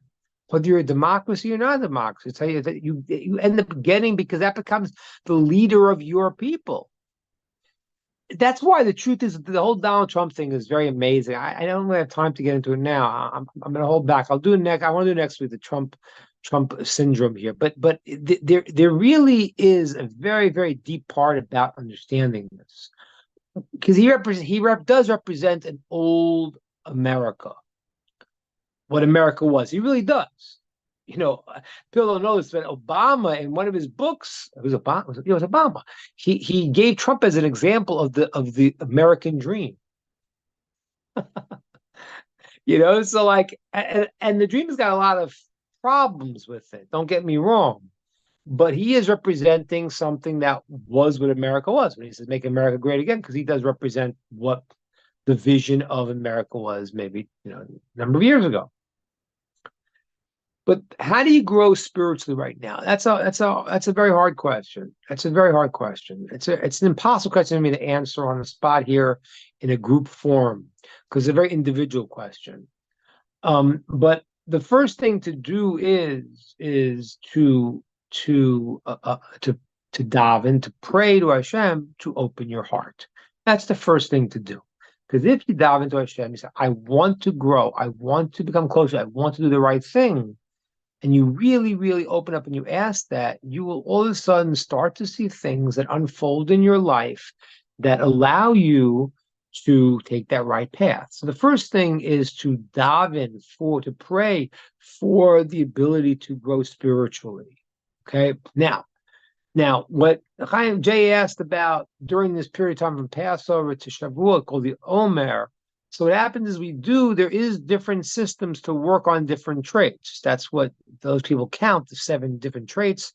Whether you're a democracy or not a democracy, tell you that you end up getting, because that becomes the leader of your people. That's why the truth is the whole Donald Trump thing is very amazing. I don't really have time to get into it now. I'm going to hold back. I'll do it next. I want to do next week the Trump syndrome here. But there really is a very, very deep part about understanding this, because he does represent an old America. What America was. He really does. People don't know this, but Obama, in one of his books, it was Obama. He gave Trump as an example of the American dream. So like, and the dream has got a lot of problems with it. Don't get me wrong, but he is representing something that was what America was when he says "Make America Great Again," because he does represent what the vision of America was, maybe a number of years ago. But how do you grow spiritually right now? That's a very hard question. It's a very hard question. It's an impossible question for me to answer on the spot here in a group forum, because it's a very individual question. But the first thing to do is to daven, to pray to Hashem to open your heart. That's the first thing to do. Because if you daven to Hashem, you say, I want to grow, I want to become closer, I want to do the right thing, and you really, really open up and you ask that, you will all of a sudden start to see things that unfold in your life that allow you to take that right path. So the first thing is to daven, to pray for the ability to grow spiritually. Okay. Now, what Chaim J asked about during this period of time from Passover to Shavuot, called the Omer. So what happens is there is different systems to work on different traits. That's what those people count, the 7 different traits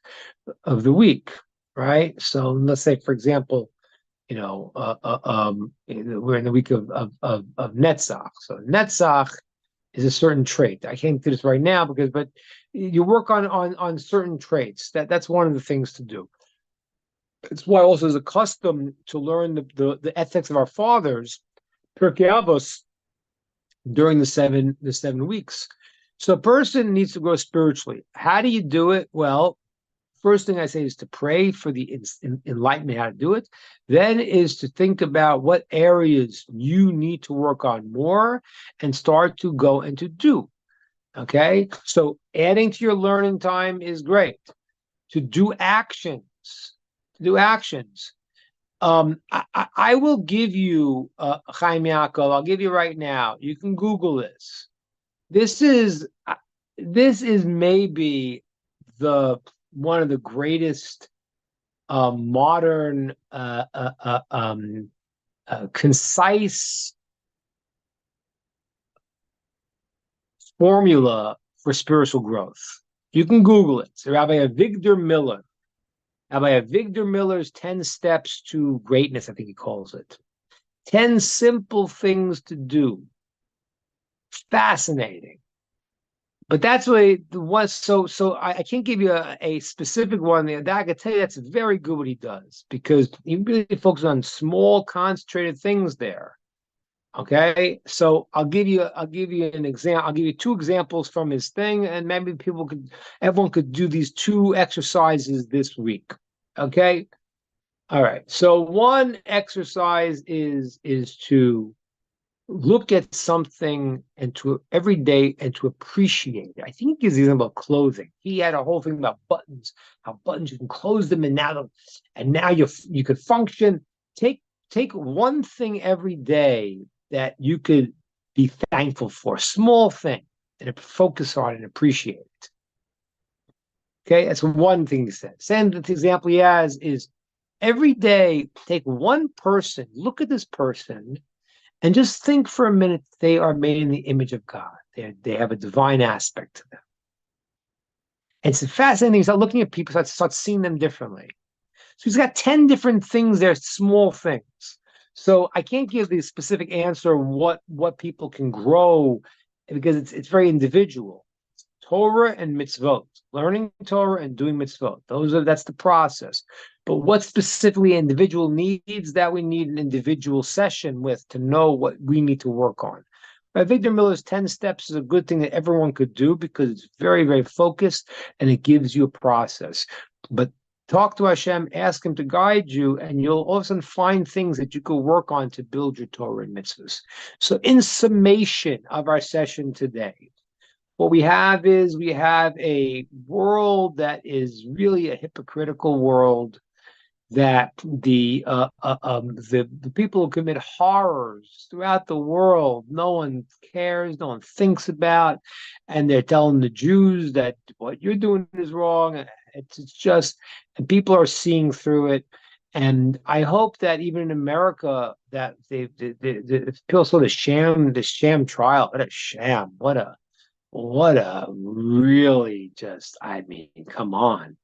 of the week, right? So let's say, for example, we're in the week of Netzach. So Netzach is a certain trait. I can't do this right now but you work on certain traits. That's one of the things to do. It's why also there's a custom to learn the ethics of our fathers, Pirkei Avos, during the seven weeks. So a person needs to grow spiritually. How do you do it? Well, first thing I say is to pray for the enlightenment how to do it. Then is to think about what areas you need to work on more and start to go and to do. Okay? So adding to your learning time is great. to do actions, to do actions. I will give you, Chaim Yaakov, I'll give you right now. You can Google this. This is maybe one of the greatest modern concise formula for spiritual growth. You can Google it. So Rabbi Avigdor Miller's 10 Steps to Greatness, I think he calls it. 10 simple things to do. Fascinating. But that's what the was. So I can't give you a specific one there. That I can tell you that's very good what he does, because he really focuses on small, concentrated things there. Okay, so I'll give you an example. I'll give you 2 examples from his thing, and maybe everyone could do these 2 exercises this week. Okay, all right. So one exercise is to look at something and to every day and to appreciate it. I think he gives the example about clothing. He had a whole thing about buttons, how buttons you can close them, and now you could function. Take one thing every day that you could be thankful for, a small thing, and focus on and appreciate it. Okay, that's one thing he said. Second example he has is every day take one person, look at this person, and just think for a minute they are made in the image of God. They have a divine aspect to them. And it's fascinating thing. Start looking at people, start seeing them differently. So he's got 10 different things there, small things. So I can't give the specific answer what people can grow, because it's very individual. Torah and mitzvot, learning Torah and doing mitzvot. That's the process. But what specifically individual needs, that we need an individual session with to know what we need to work on. But Avigdor Miller's 10 Steps is a good thing that everyone could do, because it's very, very focused and it gives you a process. But talk to Hashem, ask him to guide you, and you'll all of a sudden find things that you could work on to build your Torah and mitzvahs. So in summation of our session today, what we have a world that is really a hypocritical world, that the people who commit horrors throughout the world, no one cares, no one thinks about, and they're telling the Jews that what you're doing is wrong. It's just, and people are seeing through it. And I hope that even in America, that people saw the sham trial. What a sham! What a really just, I mean, come on.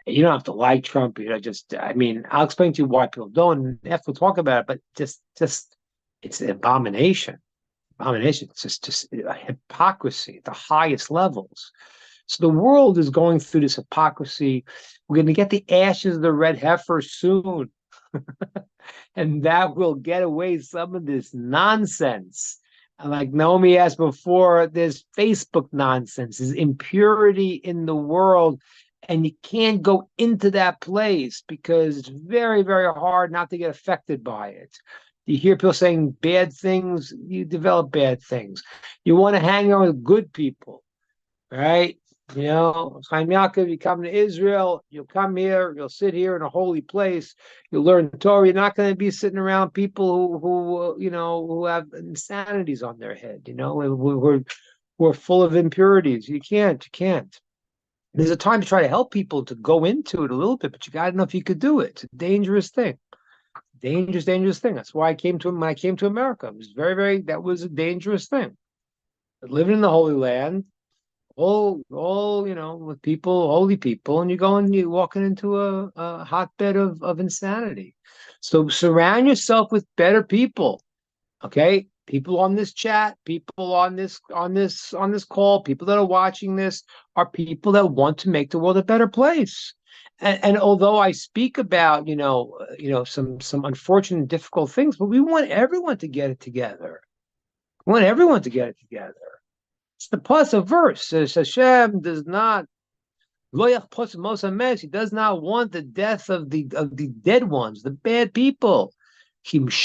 You don't have to like Trump. I'll explain to you why people don't have to talk about it, but just it's an abomination. It's just a hypocrisy at the highest levels. So the world is going through this hypocrisy. We're going to get the ashes of the red heifer soon. And that will get away some of this nonsense. And like Naomi asked before, there's Facebook nonsense, there's impurity in the world. And you can't go into that place because it's very, very hard not to get affected by it. You hear people saying bad things, you develop bad things. You want to hang out with good people, right? You know, Chaim Yaakov, you come to Israel, you'll come here, you'll sit here in a holy place, you'll learn Torah. You're not going to be sitting around people who have insanities on their head, who are full of impurities. You can't. There's a time to try to help people to go into it a little bit, but you got to know if you could do it. It's a dangerous thing. Dangerous thing. That's why when I came to America. It was that was a dangerous thing. But living in the Holy Land, all with people, holy people, and you're walking into a hotbed of insanity. So surround yourself with better people. Okay? People on this chat, people on this call, people that are watching this are people that want to make the world a better place. And although I speak about some unfortunate, difficult things, but we want everyone to get it together. It's the plus of verse says Hashem does not. He does not want the death of the dead ones, the bad people. He wants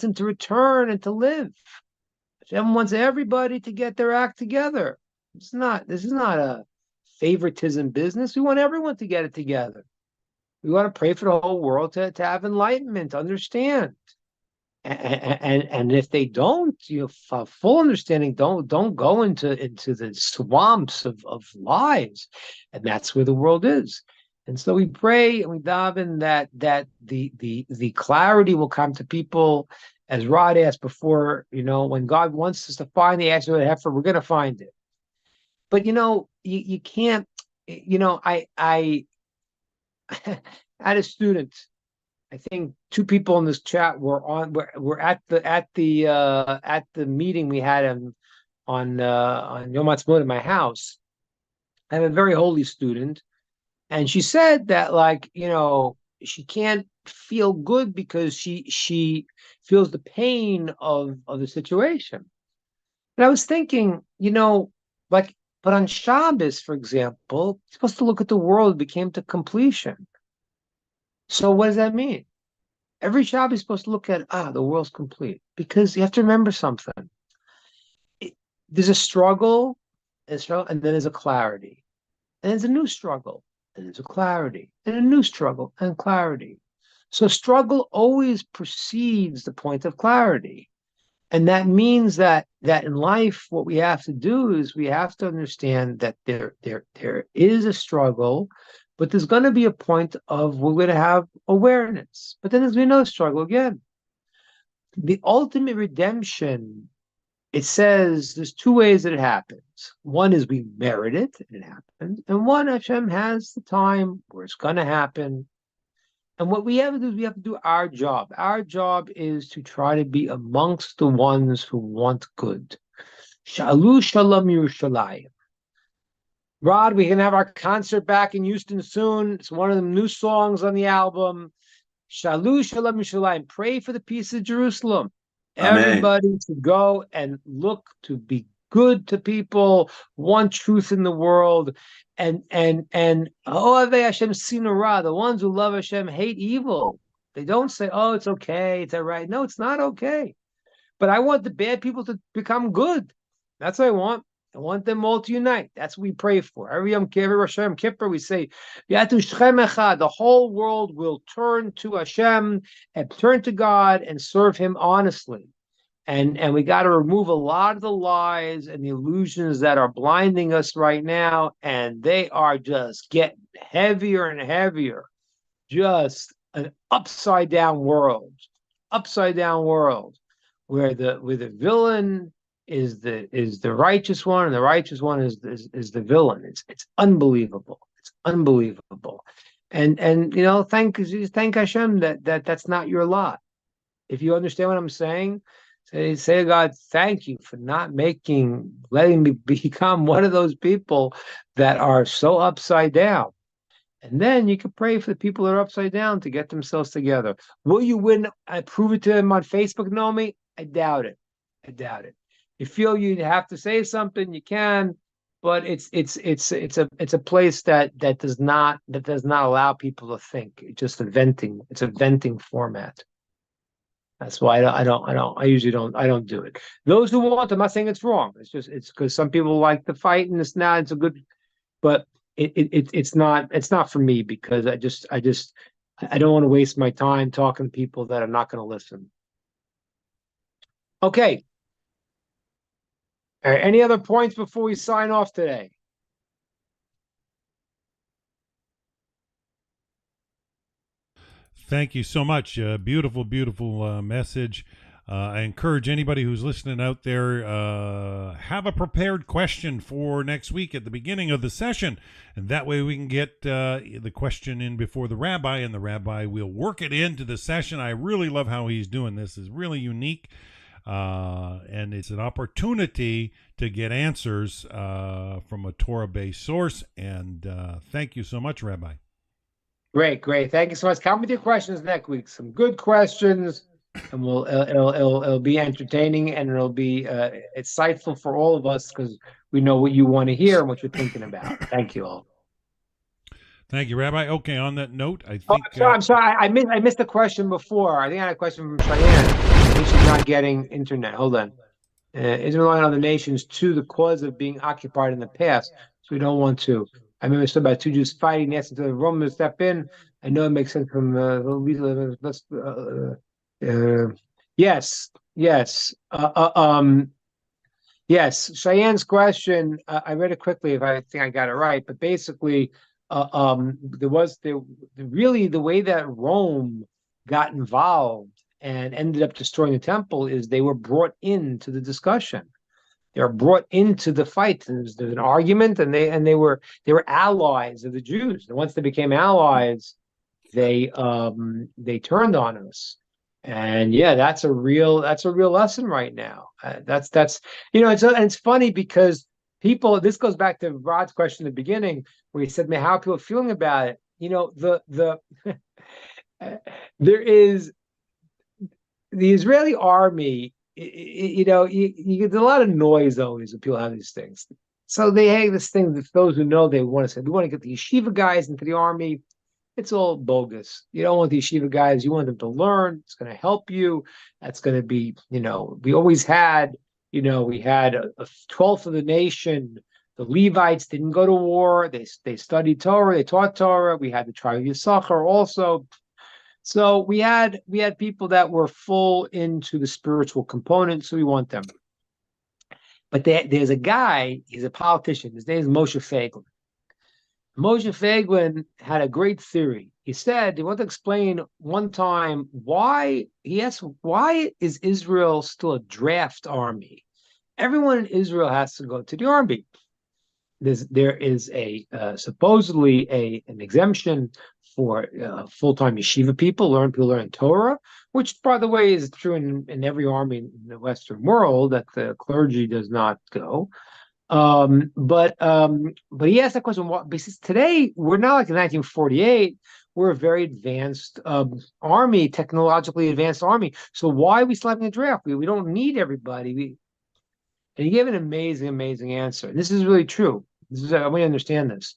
them to return and to live. Hashem wants everybody to get their act together. This is not a favoritism business. We want everyone to get it together. We want to pray for the whole world to have enlightenment, understand. And if they don't, full understanding, don't go into the swamps of lies, and that's where the world is. And so we pray and we daven that the clarity will come to people, as Rod asked before. When God wants us to find the answer to the heifer, we're going to find it. But you can't. I had a student. I think two people in this chat were at the meeting we had on Yom Ha'atzmaut in my house. I have a very holy student, and she said that she can't feel good because she feels the pain of the situation. And I was thinking, but on Shabbos, for example, you're supposed to look at the world that became to completion. So what does that mean? Every Shabbat is supposed to look at, the world's complete. Because you have to remember something. There's a struggle, and then there's a clarity. And there's a new struggle, and there's a clarity. And a new struggle, and clarity. So struggle always precedes the point of clarity. And that means that in life, what we have to do is we have to understand that there is a struggle, but there's going to be a point of we're going to have awareness. But then there's going to be another struggle again. The ultimate redemption, it says there's two ways that it happens. One is we merit it, and it happens. And one, Hashem has the time where it's going to happen. And what we have to do is we have to do our job. Our job is to try to be amongst the ones who want good. Shalu Shalom Yerushalayim. Rod, we can have our concert back in Houston soon. It's one of the new songs on the album. Shalu Shalom Yerushalayim. Pray for the peace of Jerusalem. Amen. Everybody should go and look to be good to people, want truth in the world, and Ohavei Hashem Sinura, the ones who love Hashem hate evil. They don't say, it's okay, it's all right. No, it's not okay. But I want the bad people to become good. That's what I want. I want them all to unite. That's what we pray for. Every Rosh Kippur, we say, Yatu Shchem Echad, the whole world will turn to Hashem and turn to God and serve Him honestly. And we got to remove a lot of the lies and the illusions that are blinding us right now, and they are just getting heavier and heavier. Just an upside down world, where the villain is the righteous one, and the righteous one is the villain. It's unbelievable. It's unbelievable. And thank Hashem that that's not your lot. If you understand what I'm saying, say to God, thank you for not letting me become one of those people that are so upside down. And then you can pray for the people that are upside down to get themselves together. Will you win? I prove it to them on Facebook, Naomi? I doubt it. You feel you have to say something, you can, but it's a place that does not allow people to think. It's just it's a venting format. That's why I usually don't do it. Those who want, I'm not saying it's wrong. It's because some people like to fight, and it's a good, but it's not for me, because I don't want to waste my time talking to people that are not going to listen. Okay. All right, any other points before we sign off today? Thank you so much. Beautiful message. I encourage anybody who's listening out there, have a prepared question for next week at the beginning of the session. And that way we can get the question in before the rabbi, and the rabbi will work it into the session. I really love how he's doing this. It's really unique. And it's an opportunity to get answers from a Torah-based source. And thank you so much, Rabbi. Great. Thank you so much. Come with your questions next week. Some good questions, and it'll be entertaining, and it'll be insightful for all of us, because we know what you want to hear and what you're thinking about. Thank you all. Thank you, Rabbi. Okay, on that note, I think... I'm sorry. I missed the question before. I think I had a question from Cheyenne. She's not getting internet. Hold on. Is relying on the nations to the cause of being occupied in the past. So we don't want to I remember it's about two Jews fighting, asking the Romans to step in. I know it makes sense from yes, yes. Yes, Cheyenne's question. I read it quickly if I think I got it right, but basically, really the way that Rome got involved and ended up destroying the temple is they were brought into the discussion. They were brought into the fight. There's an argument, and they were allies of the Jews. And once they became allies, they turned on us. And yeah, that's a real lesson right now. That's it's funny because people. This goes back to Rod's question at the beginning, where he said, "Man, how are people feeling about it?" The there is the Israeli army. You get a lot of noise always when people have these things. So they have this thing that those who know, they want to say, we want to get the yeshiva guys into the army. It's all bogus. You don't want the yeshiva guys. You want them to learn. It's going to help you. That's going to be, we always had, we had a 12th of the nation. The Levites didn't go to war. They studied Torah. They taught Torah. We had the tribe of Yisachar also. So we had people that were full into the spiritual component. So we want them. But there's a guy. He's a politician. His name is Moshe Feiglin. Moshe Feiglin had a great theory. He said he wanted to explain one time why is Israel still a draft army? Everyone in Israel has to go to the army. There is supposedly an exemption for full-time yeshiva people learn Torah, which, by the way, is true in every army in the Western world, that the clergy does not go. But he asked that question. Because today we're not like in 1948. We're a very advanced army, technologically advanced army. So why are we still having a draft? We don't need everybody. And he gave an amazing, amazing answer. And this is really true. I want to understand this.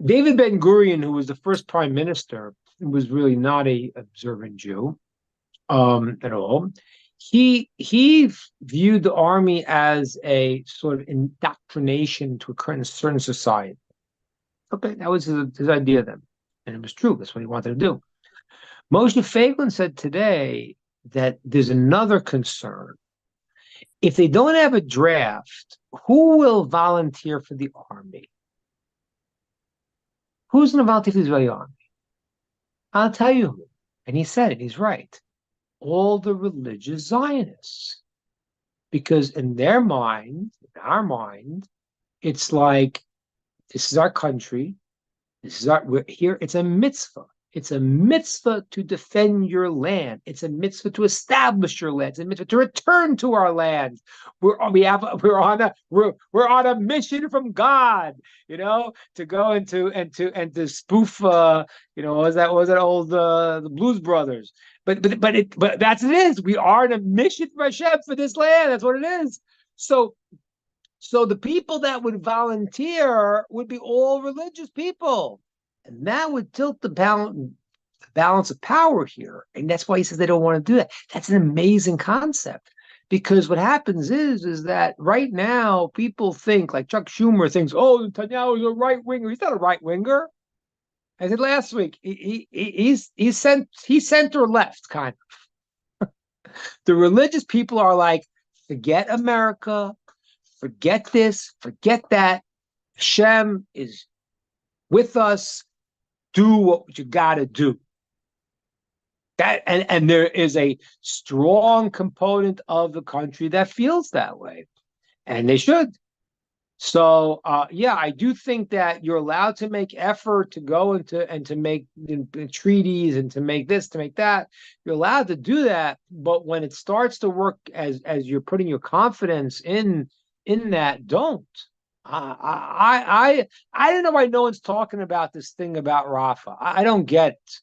David Ben-Gurion, who was the first prime minister, was really not a observant Jew at all. He viewed the army as a sort of indoctrination to a certain society. Okay, that was his idea then. And it was true. That's what he wanted to do. Moshe Feiglin said today that there's another concern. If they don't have a draft, who will volunteer for the army? Who's going to volunteer for the Israeli army? I'll tell you who. And he said it. He's right. All the religious Zionists. Because in their mind, in our mind, it's like, this is our country. We're here. It's a mitzvah. It's a mitzvah to defend your land. It's a mitzvah to establish your land. It's a mitzvah to return to our land. We're on a mission from God, to go and to spoof, what was that old the Blues Brothers? But that's it is. We are on a mission from Hashem for this land. That's what it is. So the people that would volunteer would be all religious people. And that would tilt the balance of power here. And that's why he says they don't want to do that. That's an amazing concept. Because what happens is that right now people think, like Chuck Schumer thinks, oh, Netanyahu is a right winger. He's not a right winger. I said last week, he's center left, kind of. The religious people are like, forget America, forget this, forget that. Hashem is with us. Do what you got to do. And there is a strong component of the country that feels that way, and they should. So, I do think that you're allowed to make effort to go and to make treaties and to make this, to make that. You're allowed to do that, but when it starts to work as you're putting your confidence in that, don't. I don't know why no one's talking about this thing about Rafah. I don't get it.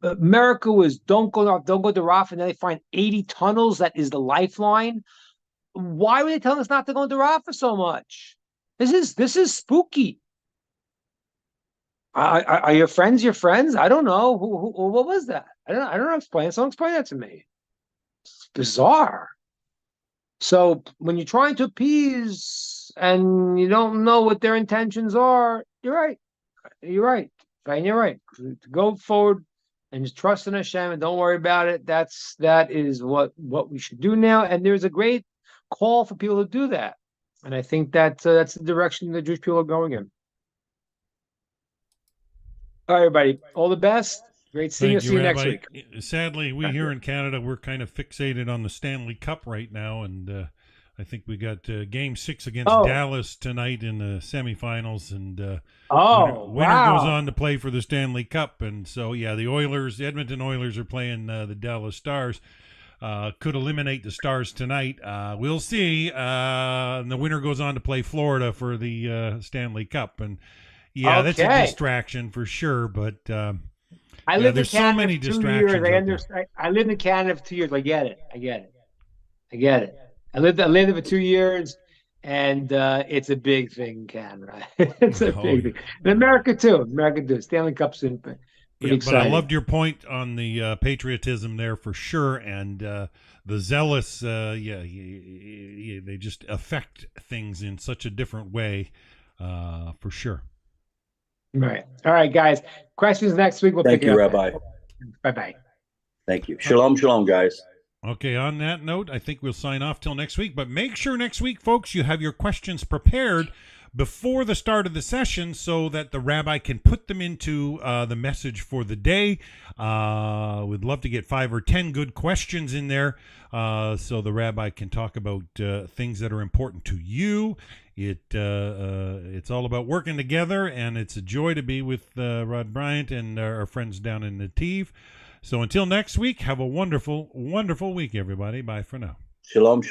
America was don't go to Rafah, and then they find 80 tunnels. That is the lifeline. Why were they telling us not to go into Rafah so much? This is spooky. Are your friends your friends? I don't know. What was that? I don't know. Explain. Someone explain that to me. It's bizarre. So when you're trying to appease and you don't know what their intentions are, you're right. You're right. And you're right. To go forward and just trust in Hashem and don't worry about it. That is what we should do now. And there's a great call for people to do that. And I think that that's the direction the Jewish people are going in. All right, everybody. All the best. Great seeing you. See you next week. Sadly, we here in Canada, we're kind of fixated on the Stanley Cup right now, and I think we got Game 6 against Dallas tonight in the semifinals, and winner goes on to play for the Stanley Cup. And so, yeah, the Edmonton Oilers are playing the Dallas Stars. Could eliminate the Stars tonight. We'll see. And the winner goes on to play Florida for the Stanley Cup. And, yeah, that's a distraction for sure, but I lived in Canada so many for 2 distractions. years. I understand. I lived in Canada for 2 years. I get it. I lived there for 2 years, and it's a big thing in Canada. It's a big thing. In America too. Stanley Cup's pretty exciting. But I loved your point on the patriotism there for sure, and the zealous. They just affect things in such a different way, for sure. Right. All right, guys. Questions next week. Thank you, Rabbi. Bye-bye. Thank you. Shalom, guys. Okay, on that note, I think we'll sign off till next week. But make sure next week, folks, you have your questions prepared before the start of the session so that the rabbi can put them into the message for the day. We'd love to get 5 or 10 good questions in there so the rabbi can talk about things that are important to you. It's all about working together, and it's a joy to be with Rod Bryant and our friends down in Netiv. So until next week, have a wonderful, wonderful week, everybody. Bye for now. Shalom.